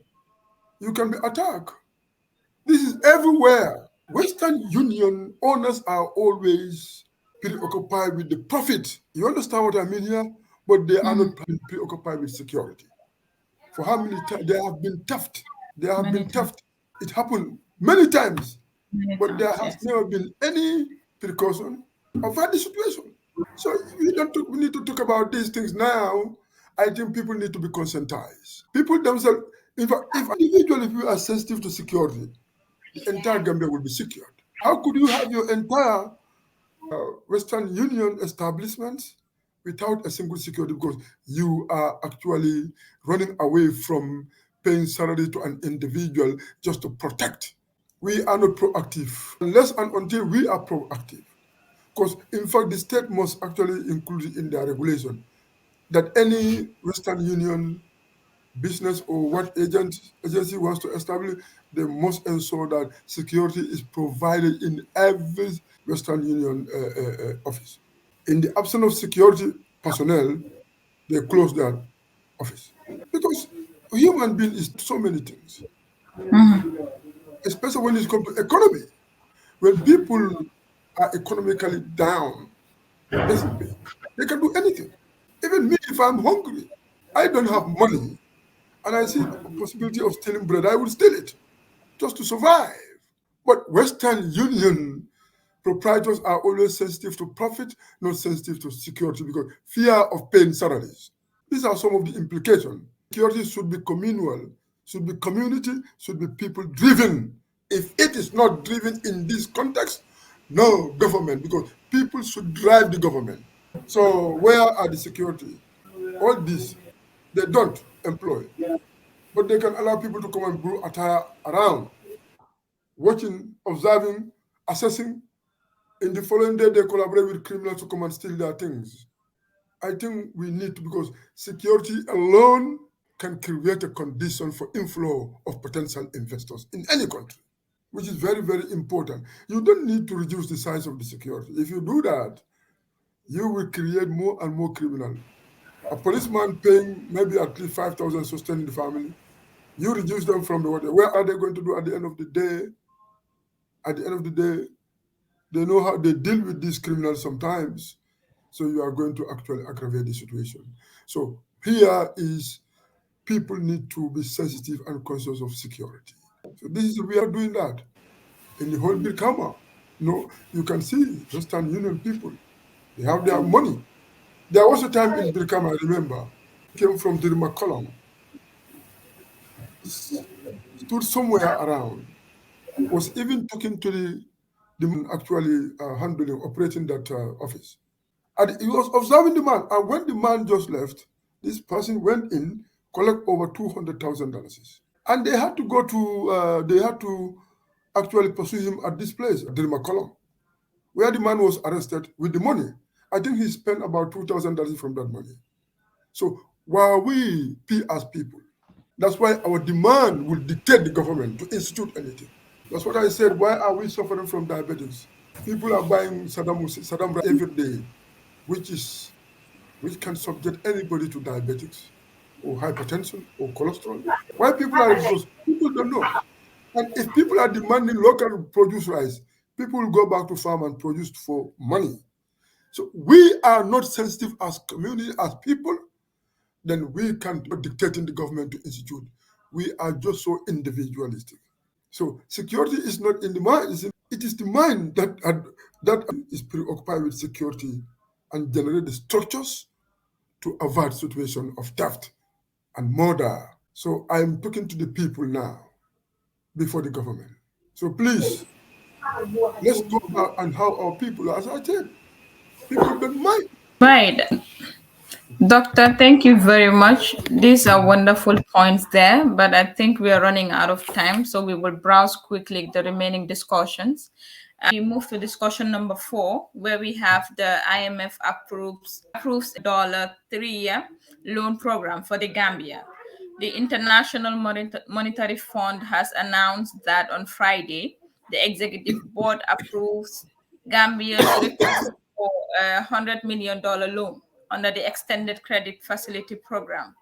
you can be attacked. This is everywhere. Western Union owners are always preoccupied with the profit. You understand what I mean here? But they are not preoccupied with security. For how many times they have been theft. There have Many been times. theft. It happened many times, Many but there times, has yes. never been any precaution avoid the situation. So we need to talk about these things now. I think people need to be conscientized. People themselves, in fact, if individually people are sensitive to security, the entire Gambia will be secured. How could you have your entire Western Union establishments without a single security? Because you are actually running away from paying salary to an individual just to protect. We are not proactive unless and until we are proactive. Because in fact, the state must actually include it in their regulation that any Western Union business or what agency wants to establish, they must ensure that security is provided in every Western Union office. In the absence of security personnel, they close that office because a human being is so many things, especially when it comes to economy. When people are economically down, basically, they can do anything. Even me, if I'm hungry, I don't have money, and I see a possibility of stealing bread, I will steal it just to survive. But Western Union proprietors are always sensitive to profit, not sensitive to security because fear of paying salaries. These are some of the implications. Security should be communal, should be community, should be people driven. If it is not driven in this context, no government, because people should drive the government. So where are the security? All this, they don't employ, but they can allow people to come and brew attire around, watching, observing, assessing. In the following day, they collaborate with criminals to come and steal their things. I think we need to, because security alone can create a condition for inflow of potential investors in any country, which is very, very important. You don't need to reduce the size of the security. If you do that, you will create more and more criminals. A policeman paying maybe at least 5,000 sustaining the family, you reduce them from the water. Where are they going to do at the end of the day? At the end of the day, they know how they deal with these criminals sometimes. So you are going to actually aggravate the situation. So here is people need to be sensitive and conscious of security. So this is we are doing that in the whole Birkama. You can see Western Union people. They have their money. There was a time in Birkama, I remember, came from Dirima Column, stood somewhere around, was even talking to the man actually handling, operating that office. And he was observing the man. And when the man just left, this person went in, collect over $200,000. And they had to go to, they had to actually pursue him at this place, Dilma Column, where the man was arrested with the money. I think he spent about $2,000 from that money. So while we pay as people, that's why our demand will dictate the government to institute anything. That's what I said. Why are we suffering from diabetics? People are buying Saddam every day, which can subject anybody to diabetics or hypertension or cholesterol. Why people are, because people don't know. And if people are demanding local produce rice, people will go back to farm and produce for money. So we are not sensitive as community, as people, then we can't dictate in the government to institute. We are just so individualistic. So security is not in the mind, it is the mind that is preoccupied with security and generate the structures to avoid situation of theft and murder. So I'm talking to the people now before the government. So please, let's go back and how our people, as I said, people don't mind. Right. Doctor, thank you very much. These are wonderful points there, but I think we are running out of time, so we will browse quickly the remaining discussions. We move to discussion number 4, where we have the IMF approves $3-year loan program for the Gambia. The International Monetary Fund has announced that on Friday, the executive board approves Gambia's request for a $100 million loan under the Extended Credit Facility Program.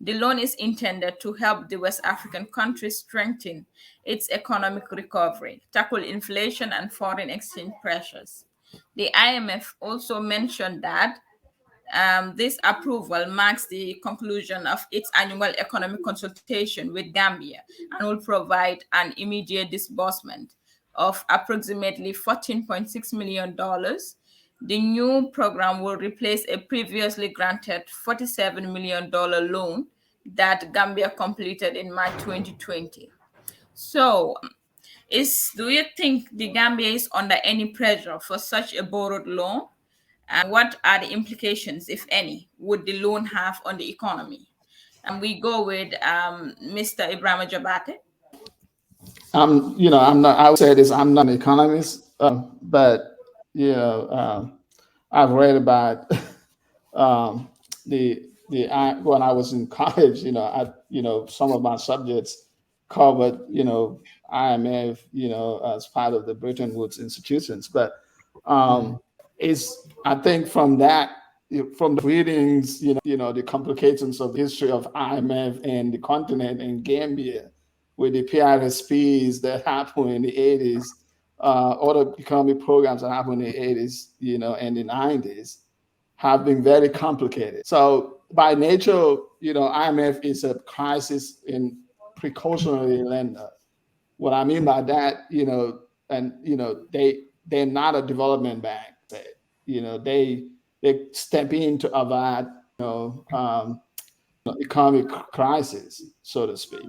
The loan is intended to help the West African countries strengthen its economic recovery, tackle inflation and foreign exchange pressures. The IMF also mentioned that This approval marks the conclusion of its annual economic consultation with Gambia and will provide an immediate disbursement of approximately $14.6 million. The new program will replace a previously granted $47 million loan that Gambia completed in March 2020. So, do you think the Gambia is under any pressure for such a borrowed loan? And what are the implications, if any, would the loan have on the economy? And we go with Mr. Ebrima Jobarteh. I'm not. I would say this. I'm not an economist, but I've read about when I was in college. Some of my subjects covered IMF, as part of the Bretton Woods institutions. But I think from that, from the readings, the complications of the history of IMF and the continent and Gambia, with the PRSPs that happened in the 80s, other economic programs that happened in the 80s, and the 90s, have been very complicated. So by nature, IMF is a crisis in precautionary lender. What I mean by that, they're not a development bank. They step in to avoid economic crisis, so to speak.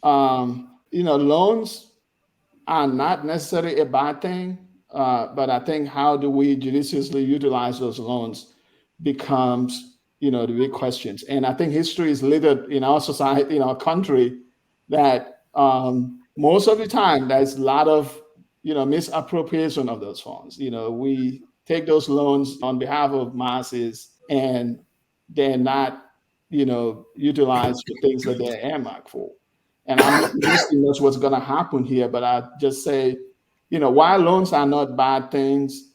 Loans are not necessarily a bad thing, but I think how do we judiciously utilize those loans becomes the big questions. And I think history is littered in our society, in our country, that most of the time there's a lot of misappropriation of those funds. We take those loans on behalf of masses, and they're not utilized for things that they're earmarked for. And I'm not suggesting that's what's going to happen here, but I just say, while loans are not bad things,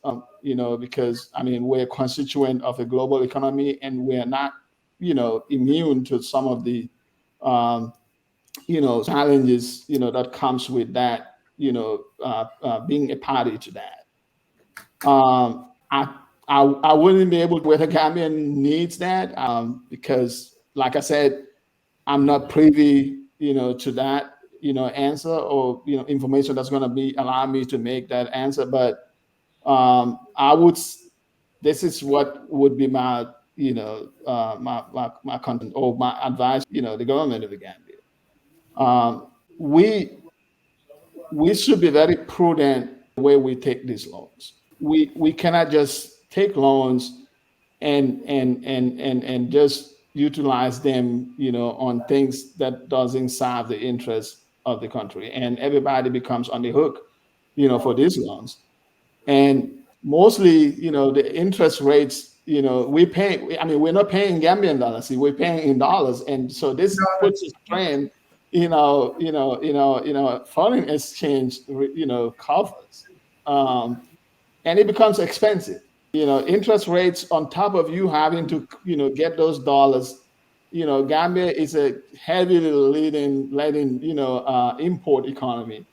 because we're a constituent of a global economy, and we're not immune to some of the challenges that comes with that, being a party to that. I wouldn't be able to, whether Gambia needs that, because like I said, I'm not privy to that answer, or information that's going to be allow me to make that answer. But this is what would be my my content or my advice, the government of the Gambia. We should be very prudent the way we take these loans. We cannot just take loans and just utilize them, on things that doesn't serve the interest of the country, and everybody becomes on the hook, for these loans. And mostly, the interest rates, we pay. We're not paying Gambian dollars; we're paying in dollars, and so this puts a strain, foreign exchange, covers, and it becomes expensive. Interest rates on top of you having to, get those dollars. Gambia is a heavily leading, import economy,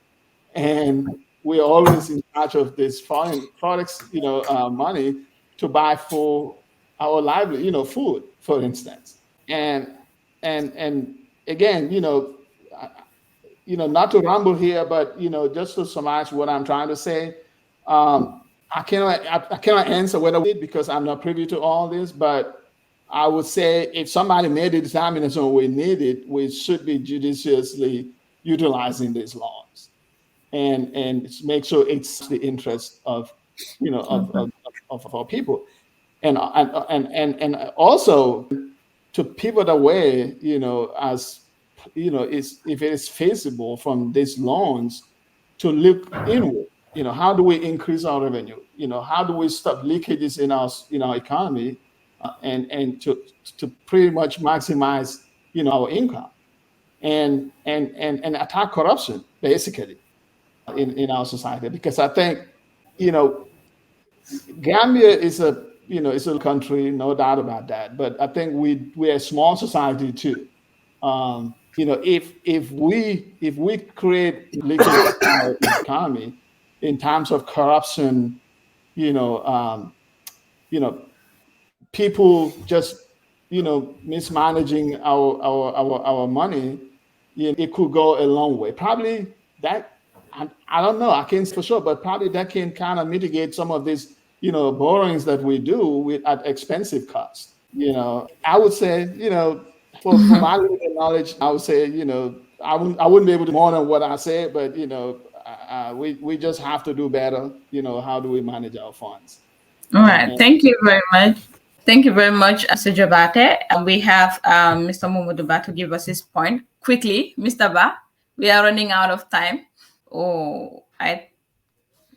and we're always in charge of this foreign products, money to buy for our livelihood, food, for instance. And again, not to ramble here, but just to summarize what I'm trying to say. I cannot answer whether we did, because I'm not privy to all this, but I would say if somebody made a determination we need it, we should be judiciously utilizing these laws and make sure it's the interest of of our people, and also to pivot away, as if it is feasible from these loans to look inward. How do we increase our revenue? How do we stop leakages in our economy, and to pretty much maximize our income, and attack corruption basically in our society? Because I think Gambia is it's a country, no doubt about that. But I think we're a small society too. If we create leakage in our economy in terms of corruption, people just, mismanaging our money, it could go a long way. Probably that, I don't know, I can't say for sure, but probably that can kind of mitigate some of these, borrowings that we do at expensive cost. I would say, for my limited knowledge, I would say, I wouldn't be able to do more than what I said, but we just have to do better. How do we manage our funds? All right. Thank you very much. Thank you very much, Mr. Jobarteh. We have Mr. Momodou to give us his point quickly. Mr. Ba, we are running out of time.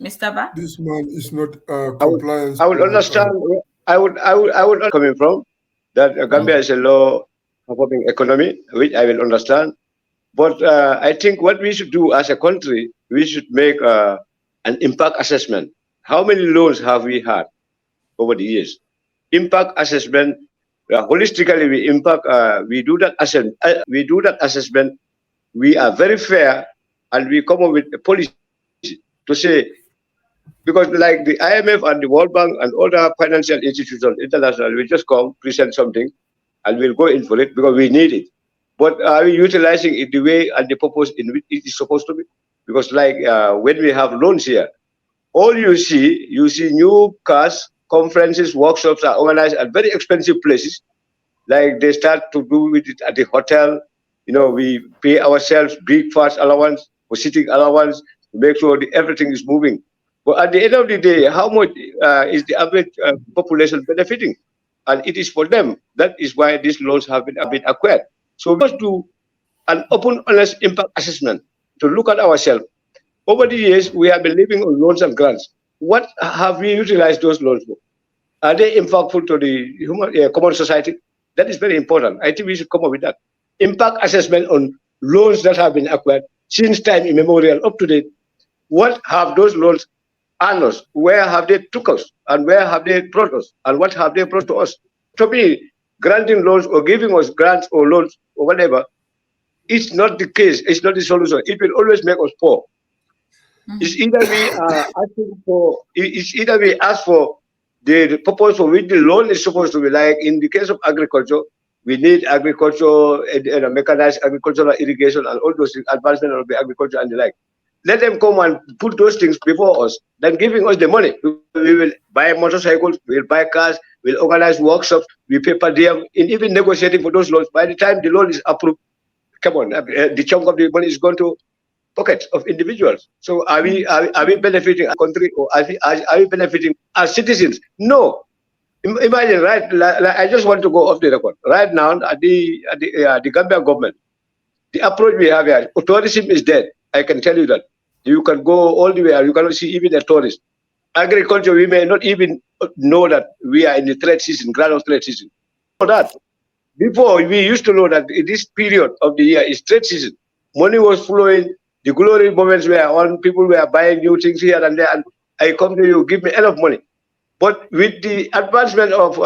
Mr. Ba? This man is not compliance. I would understand. I would coming from that Gambia is a low performing economy, which I will understand. But I think what we should do as a country, we should make an impact assessment. How many loans have we had over the years? Impact assessment. Holistically, we do that assessment. We are very fair, and we come up with a policy to say, because like the IMF and the World Bank and other financial institutions, international, we just come, present something, and we'll go in for it because we need it. But are we utilizing it the way and the purpose in which it is supposed to be? Because like when we have loans here, all you see new cars, conferences, workshops are organized at very expensive places. Like they start to do with it at the hotel. We pay ourselves breakfast allowance or sitting allowance to make sure everything is moving. But at the end of the day, how much is the average population benefiting? And it is for them. That is why these loans have been acquired. So we must do an open, honest impact assessment to look at ourselves. Over the years, we have been living on loans and grants. What have we utilized those loans for? Are they impactful to the common society? That is very important. I think we should come up with that. Impact assessment on loans that have been acquired since time immemorial up to date. What have those loans earned us? Where have they took us? And where have they brought us? And what have they brought to us? To me, granting loans or giving us grants or loans or whatever, it's not the case. It's not the solution. It will always make us poor. It's either we ask for the purpose for which the loan is supposed to be. Like in the case of agriculture, we need agriculture, mechanized agricultural irrigation and all those things, advancement of the agriculture and the like. Let them come and put those things before us, then giving us the money. We will buy motorcycles, we'll buy cars, we'll organize workshops, we pay per diem, in even negotiating for those loans. By the time the loan is approved, come on, the chunk of the money is going to pockets of individuals. So are we benefiting our country, or are we benefiting as citizens? No. Imagine, right? Like I just want to go off the record. Right now, the Gambia government, the approach we have here, tourism is dead. I can tell you that. You can go all the way, you cannot see even a tourist. Agriculture, we may not even know that we are in the threat season, ground threat season. For that, before we used to know that in this period of the year is threat season. Money was flowing, the glory moments were on, people were buying new things here and there, and I come to you, give me enough money. But with the advancement of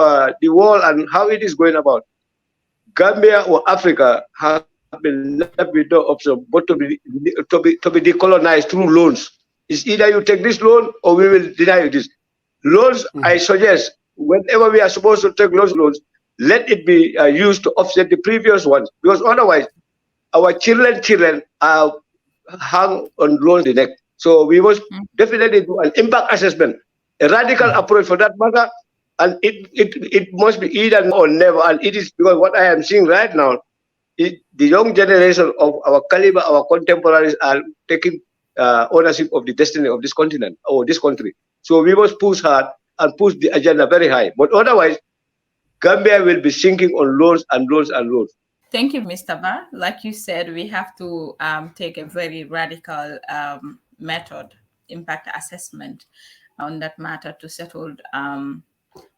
the world and how it is going about, Gambia or Africa have been left with no option but to be decolonized through loans. It's either you take this loan or we will deny you this. Loans, I suggest, whenever we are supposed to take loans, let it be used to offset the previous ones, because otherwise our children are hung on loans the neck. So we must definitely do an impact assessment, a radical approach for that matter, and it must be either or never. And it is because what I am seeing right now, the young generation of our caliber, our contemporaries are taking ownership of the destiny of this continent or this country. So we must push hard and push the agenda very high. But otherwise, Gambia will be sinking on loans and loans and loans. Thank you, Mr. Ba. Like you said, we have to take a very radical method, impact assessment on that matter to settle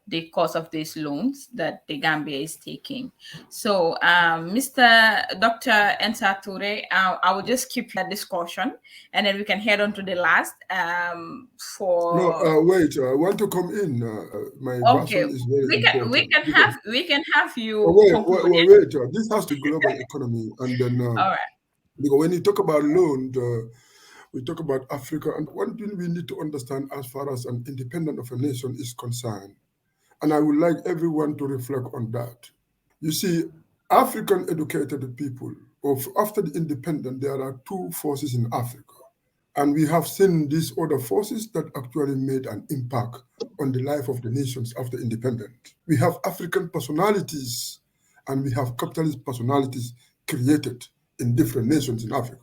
the cost of these loans that the Gambia is taking. So, Dr. Ensa Touray, I will just keep that discussion, and then we can head on to the last. Wait, I want to come in. My version is very important. We can have you. Wait. This has to global economy, and then all right. Because when you talk about loan, we talk about Africa, and one thing we need to understand as far as an independent of a nation is concerned. And I would like everyone to reflect on that. You see, African educated people, after the independence, there are two forces in Africa. And we have seen these other forces that actually made an impact on the life of the nations after independence. We have African personalities and we have capitalist personalities created in different nations in Africa.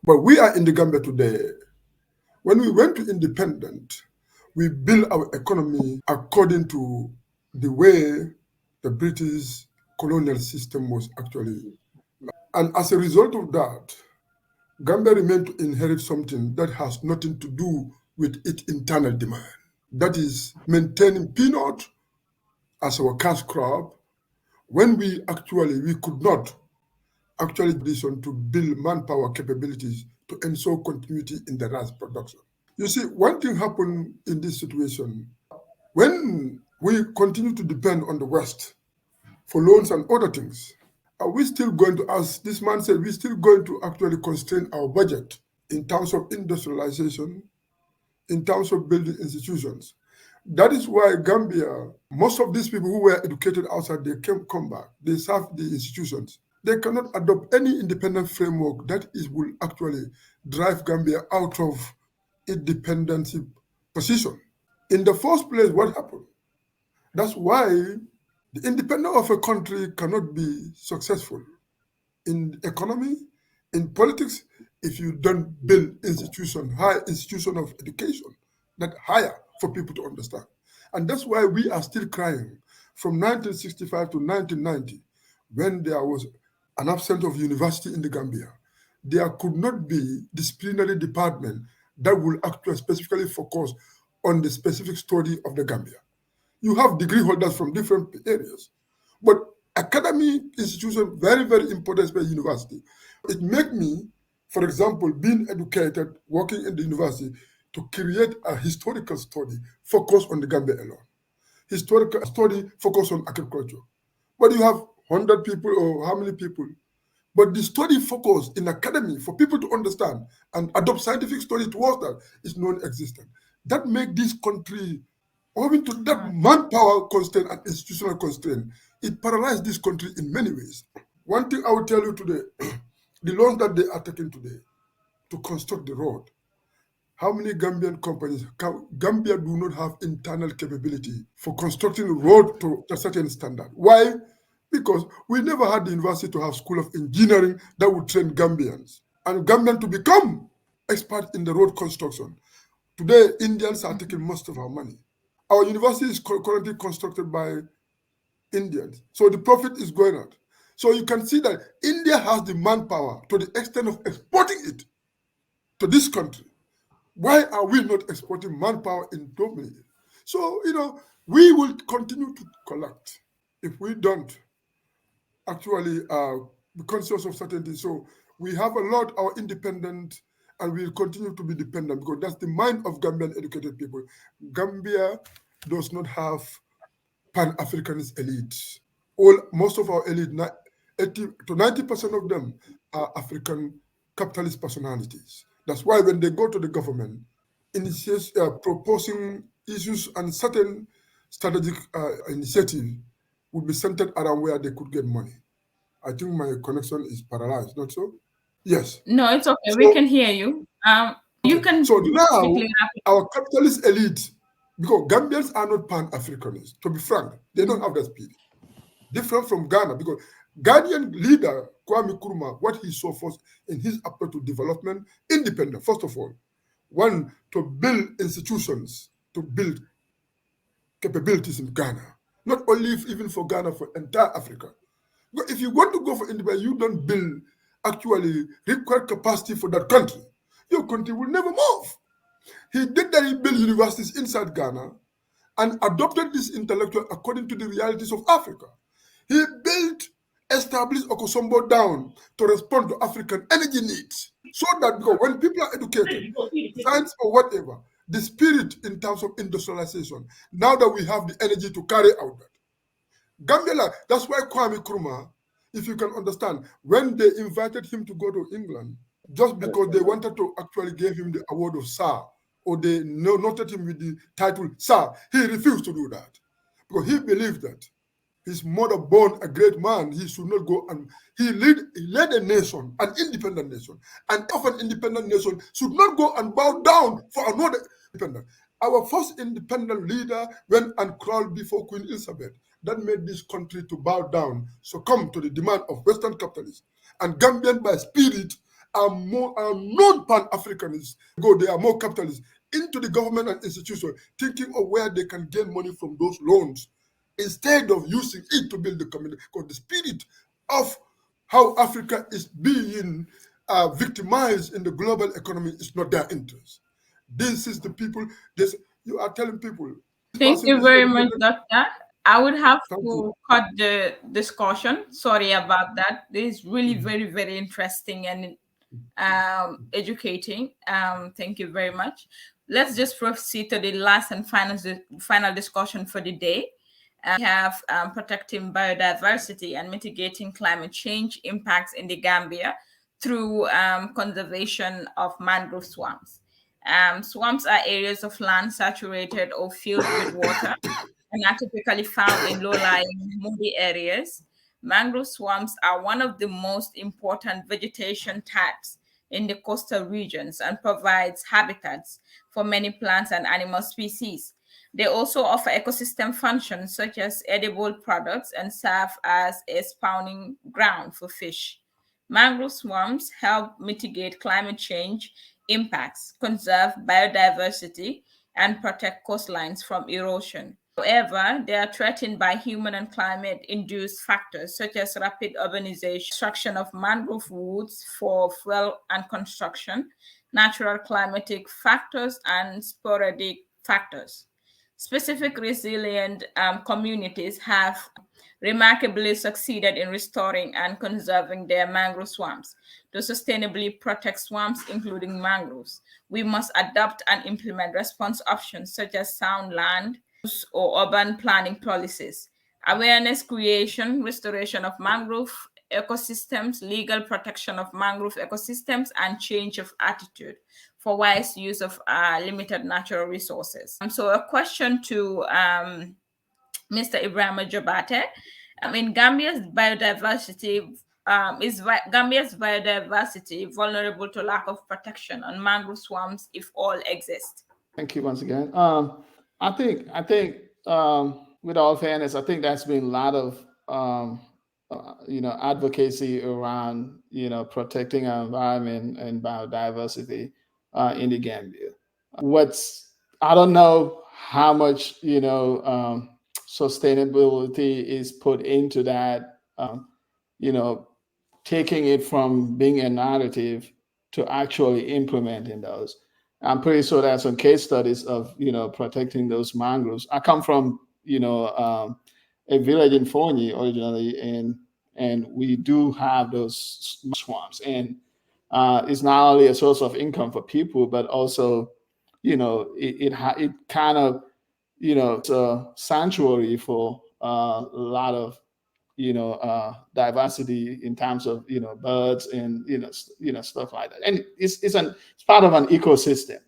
But we are in the Gambia today. When we went to independence, we built our economy according to the way the British colonial system was actually. And as a result of that, Gambia remained to inherit something that has nothing to do with its internal demand. That is maintaining peanut as our cash crop when we could not actually decision to build manpower capabilities to ensure continuity in the rice production. You see, one thing happened in this situation. When we continue to depend on the West for loans and other things, are we still going to, as this man said, we're still going to actually constrain our budget in terms of industrialization, in terms of building institutions? That is why Gambia, most of these people who were educated outside, they come back, they serve the institutions. They cannot adopt any independent framework that will actually drive Gambia out of its dependency position. In the first place, what happened? That's why the independence of a country cannot be successful in economy, in politics, if you don't build high institution of education that higher for people to understand. And that's why we are still crying from 1965 to 1990, when there was an absence of university in the Gambia. There could not be disciplinary department that will actually specifically focus on the specific study of the Gambia. You have degree holders from different areas, but academic institution, very, very important, especially university. It make me, for example, being educated, working in the university, to create a historical study focused on the Gambia alone. Historical study focused on agriculture. But you have 100 people or how many people? But the study focus in academy for people to understand and adopt scientific study towards that is non-existent. That make this country, owing to that manpower constraint and institutional constraint, it paralyzed this country in many ways. One thing I will tell you today, the loans that they are taking today to construct the road, how many Gambian companies, Gambia do not have internal capability for constructing a road to a certain standard. Why? Because we never had the university to have school of engineering that would train Gambians and Gambians to become expert in the road construction. Today, Indians are taking most of our money. Our university is currently constructed by Indians, so the profit is going out. So you can see that India has the manpower to the extent of exporting it to this country. Why are we not exporting manpower in Germany? So, we will continue to collect if we don't actually be conscious of certain things. So we have a lot our independent, and we'll continue to be dependent because that's the mind of Gambian educated people. Gambia does not have Pan-Africanist elites. Most of our elite, 80 to 90% of them are African capitalist personalities. That's why when they go to the government, proposing issues and certain strategic initiative would be centered around where they could get money. I think my connection is paralyzed, not so? Yes. No, it's okay. We can hear you. You can. So now, our capitalist elite, because Gambians are not Pan-Africanists, to be frank, they don't have that spirit. Different from Ghana, because Ghanaian leader Kwame Nkrumah, what he saw first in his approach to development, independent, first of all, one, to build institutions, to build capabilities in Ghana, not only even for Ghana, for entire Africa. But if you want to go for independence, you don't build actually required capacity for that country. Your country will never move. He did that. He built universities inside Ghana and adopted this intellectual according to the realities of Africa. He established Okosombo down to respond to African energy needs. So that because when people are educated, science or whatever, the spirit in terms of industrialization, now that we have the energy to carry out that. Gambia, that's why Kwame Nkrumah, if you can understand, when they invited him to go to England, just because they wanted to actually give him the award of Sir, or they noted him with the title Sir, he refused to do that. because he believed that his mother born a great man, he should not go, and he led a nation, an independent nation, and of an independent nation should not go and bow down for another independent. Our first independent leader went and crawled before Queen Elizabeth. That made this country to bow down, succumb to the demand of Western capitalists. And Gambian by spirit are non-Pan-Africanists. They are more capitalists into the government and institution, thinking of where they can gain money from those loans, instead of using it to build the community. Because the spirit of how Africa is being victimized in the global economy is not their interest. This is the people, you are telling people. Thank you very much, Doctor. I would have to cut the discussion. Sorry about that. This is really very, very interesting and educating. Thank you very much. Let's just proceed to the last and final discussion for the day. We have protecting biodiversity and mitigating climate change impacts in the Gambia through conservation of mangrove swamps. Swamps are areas of land saturated or filled with water and are typically found in low-lying, muddy areas. Mangrove swamps are one of the most important vegetation types in the coastal regions and provides habitats for many plants and animal species. They also offer ecosystem functions such as edible products and serve as a spawning ground for fish. Mangrove swamps help mitigate climate change impacts, conserve biodiversity, and protect coastlines from erosion. However, they are threatened by human and climate-induced factors such as rapid urbanization, destruction of mangrove woods for fuel and construction, natural climatic factors, and sporadic factors. Specific resilient communities have remarkably succeeded in restoring and conserving their mangrove swamps. To sustainably protect swamps, including mangroves, we must adopt and implement response options such as sound land use or urban planning policies, awareness creation, restoration of mangrove ecosystems, legal protection of mangrove ecosystems, and change of attitude for wise use of limited natural resources. So a question to Mr. Ebrima Jobarteh. Gambia's biodiversity Gambia's biodiversity vulnerable to lack of protection on mangrove swamps if all exist? Thank you once again. I think with all fairness, I think that's been a lot of advocacy around protecting our environment and biodiversity in the Gambia. I don't know how much sustainability is put into that. Taking it from being a narrative to actually implementing those. I'm pretty sure there are some case studies of protecting those mangroves. I come from a village in Fonyi originally, and we do have those swamps, and it's not only a source of income for people, but also it kind of it's a sanctuary for a lot of diversity in terms of birds and stuff like that, and it's part of an ecosystem,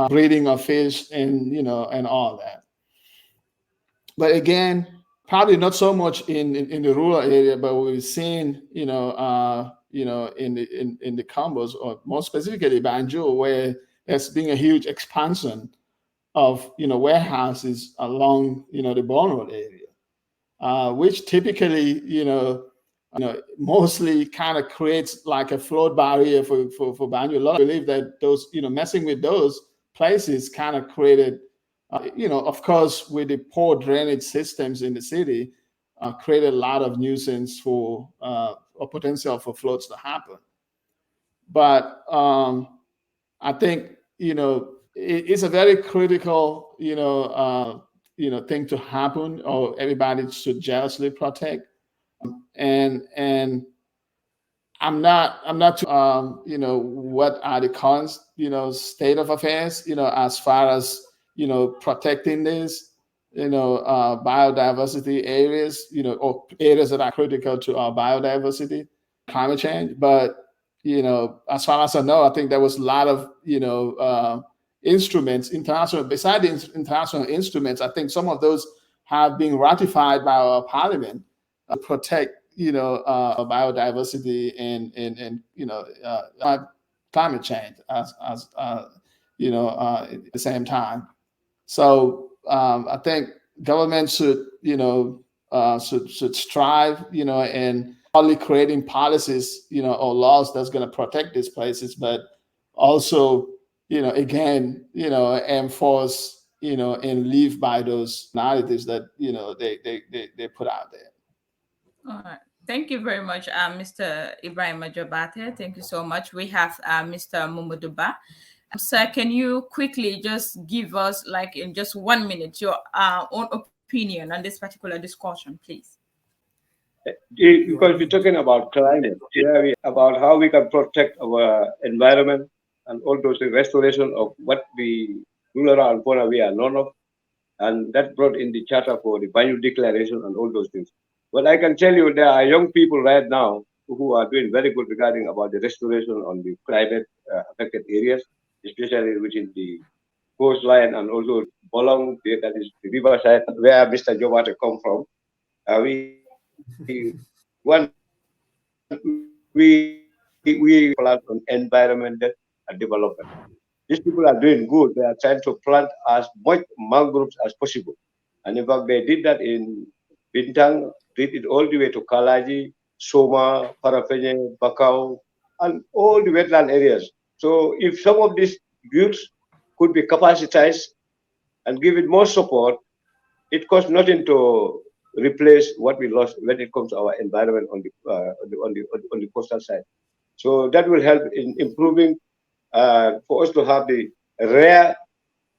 breeding of fish and and all that. But again, probably not so much in the rural area, but we've seen in the Combos, or more specifically Banjul, where there's been a huge expansion of warehouses along the Bond Road area, which typically mostly kind of creates like a flood barrier for Banjul. A lot of believe that those messing with those places kind of created of course, with the poor drainage systems in the city, created a lot of nuisance for or potential for floods to happen. But I think it's a very critical thing to happen, or everybody should jealously protect. And I'm not what are the current state of affairs as far as protecting this biodiversity areas or areas that are critical to our biodiversity, climate change. But as far as I know, I think there was a lot of instruments, international, besides the international instruments. I think some of those have been ratified by our parliament to protect, biodiversity and climate change at the same time. So I think government should strive, and only creating policies, or laws that's going to protect these places, but also, again, enforce, and live by those narratives that, they put out there. All right. Thank you very much, Mr. Ebrima Jobarteh. Thank you so much. We have Mr. Momodou. Sir, can you quickly just give us, like in just 1 minute, your own opinion on this particular discussion, please? Because we're talking about climate, about how we can protect our environment and all those restoration of what the flora and fauna we are known of, and that brought in the charter for the Banyu Declaration and all those things. Well, I can tell you there are young people right now who are doing very good regarding about the restoration on the climate affected areas, especially within the coastline and also Bolong, that is the riverside where Mr. Jobarteh come from. We plan on environmental development. These people are doing good. They are trying to plant as much mangroves as possible. And in fact, they did that in Bintang, did it all the way to Kalaji, Soma, Parafenye, Bakau, and all the wetland areas. So if some of these youths could be capacitized and given more support, it costs nothing to replace what we lost when it comes to our environment on the coastal side. So that will help in improving for us to have the rare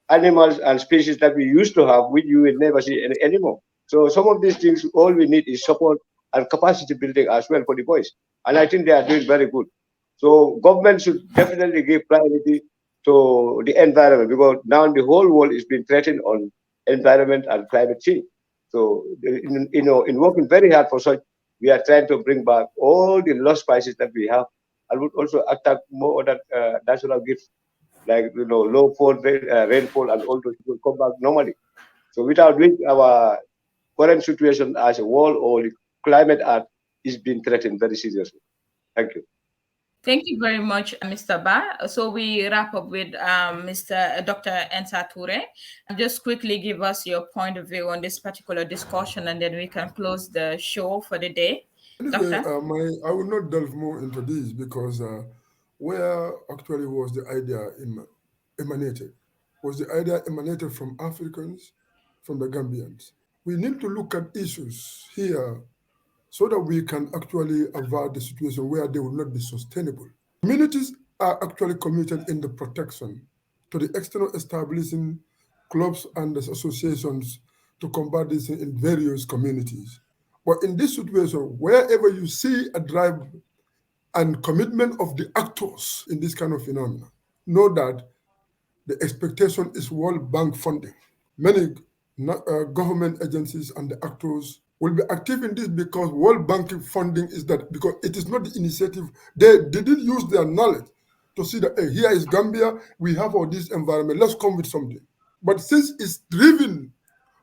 animals and species that we used to have, which you will never see anymore. So some of these things, all we need is support and capacity building as well for the boys. And I think they are doing very good. So government should definitely give priority to the environment, because now the whole world is being threatened on environment and climate change. So, in working very hard for such, we are trying to bring back all the lost species that we have, and would also attack more other natural gifts, like low rainfall, and all those will come back normally. So, without which our current situation as a world or the climate art is being threatened very seriously. Thank you. Thank you very much, Mr. Ba. So we wrap up with Mr. Dr. Ensa Touray. Just quickly give us your point of view on this particular discussion, and then we can close the show for the day. Anyway, Doctor? I will not delve more into this because where actually was the idea emanated? Was the idea emanated from Africans, from the Gambians? We need to look at issues here so that we can actually avoid the situation where they will not be sustainable. Communities are actually committed in the protection to the extent of establishing clubs and associations to combat this in various communities. But in this situation, wherever you see a drive and commitment of the actors in this kind of phenomena, know that the expectation is World Bank funding. Many government agencies and the actors will be active in this because World Bank funding is that, because it is not the initiative. They didn't use their knowledge to see that, hey, here is Gambia, we have all this environment, let's come with something. But since it's driven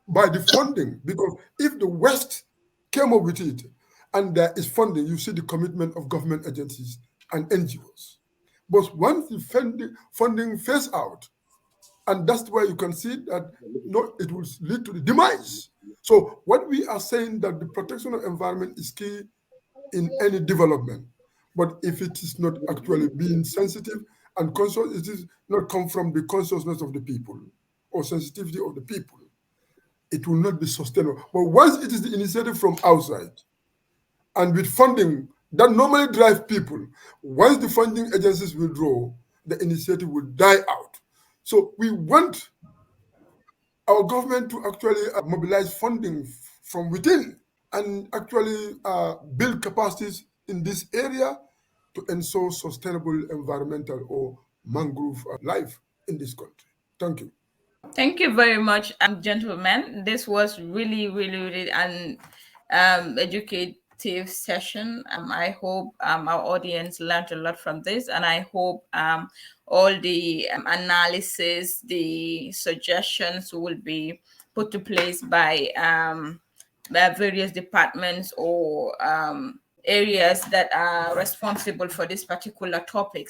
by the funding, because if the West came up with it and there is funding, you see the commitment of government agencies and NGOs. But once the funding phase out, and that's why you can see that it will lead to the demise. So what we are saying, that the protection of environment is key in any development. But if it is not actually being sensitive and conscious, it is not come from the consciousness of the people or sensitivity of the people, it will not be sustainable. But once it is the initiative from outside, and with funding that normally drive people, once the funding agencies withdraw, the initiative will die out. So we want our government to actually mobilize funding from within and actually build capacities in this area to ensure sustainable environmental or mangrove life in this country. Thank you. Thank you very much, gentlemen. This was really an educative session. I hope our audience learned a lot from this, and I hope all the analysis, the suggestions will be put to place by various departments or areas that are responsible for this particular topic.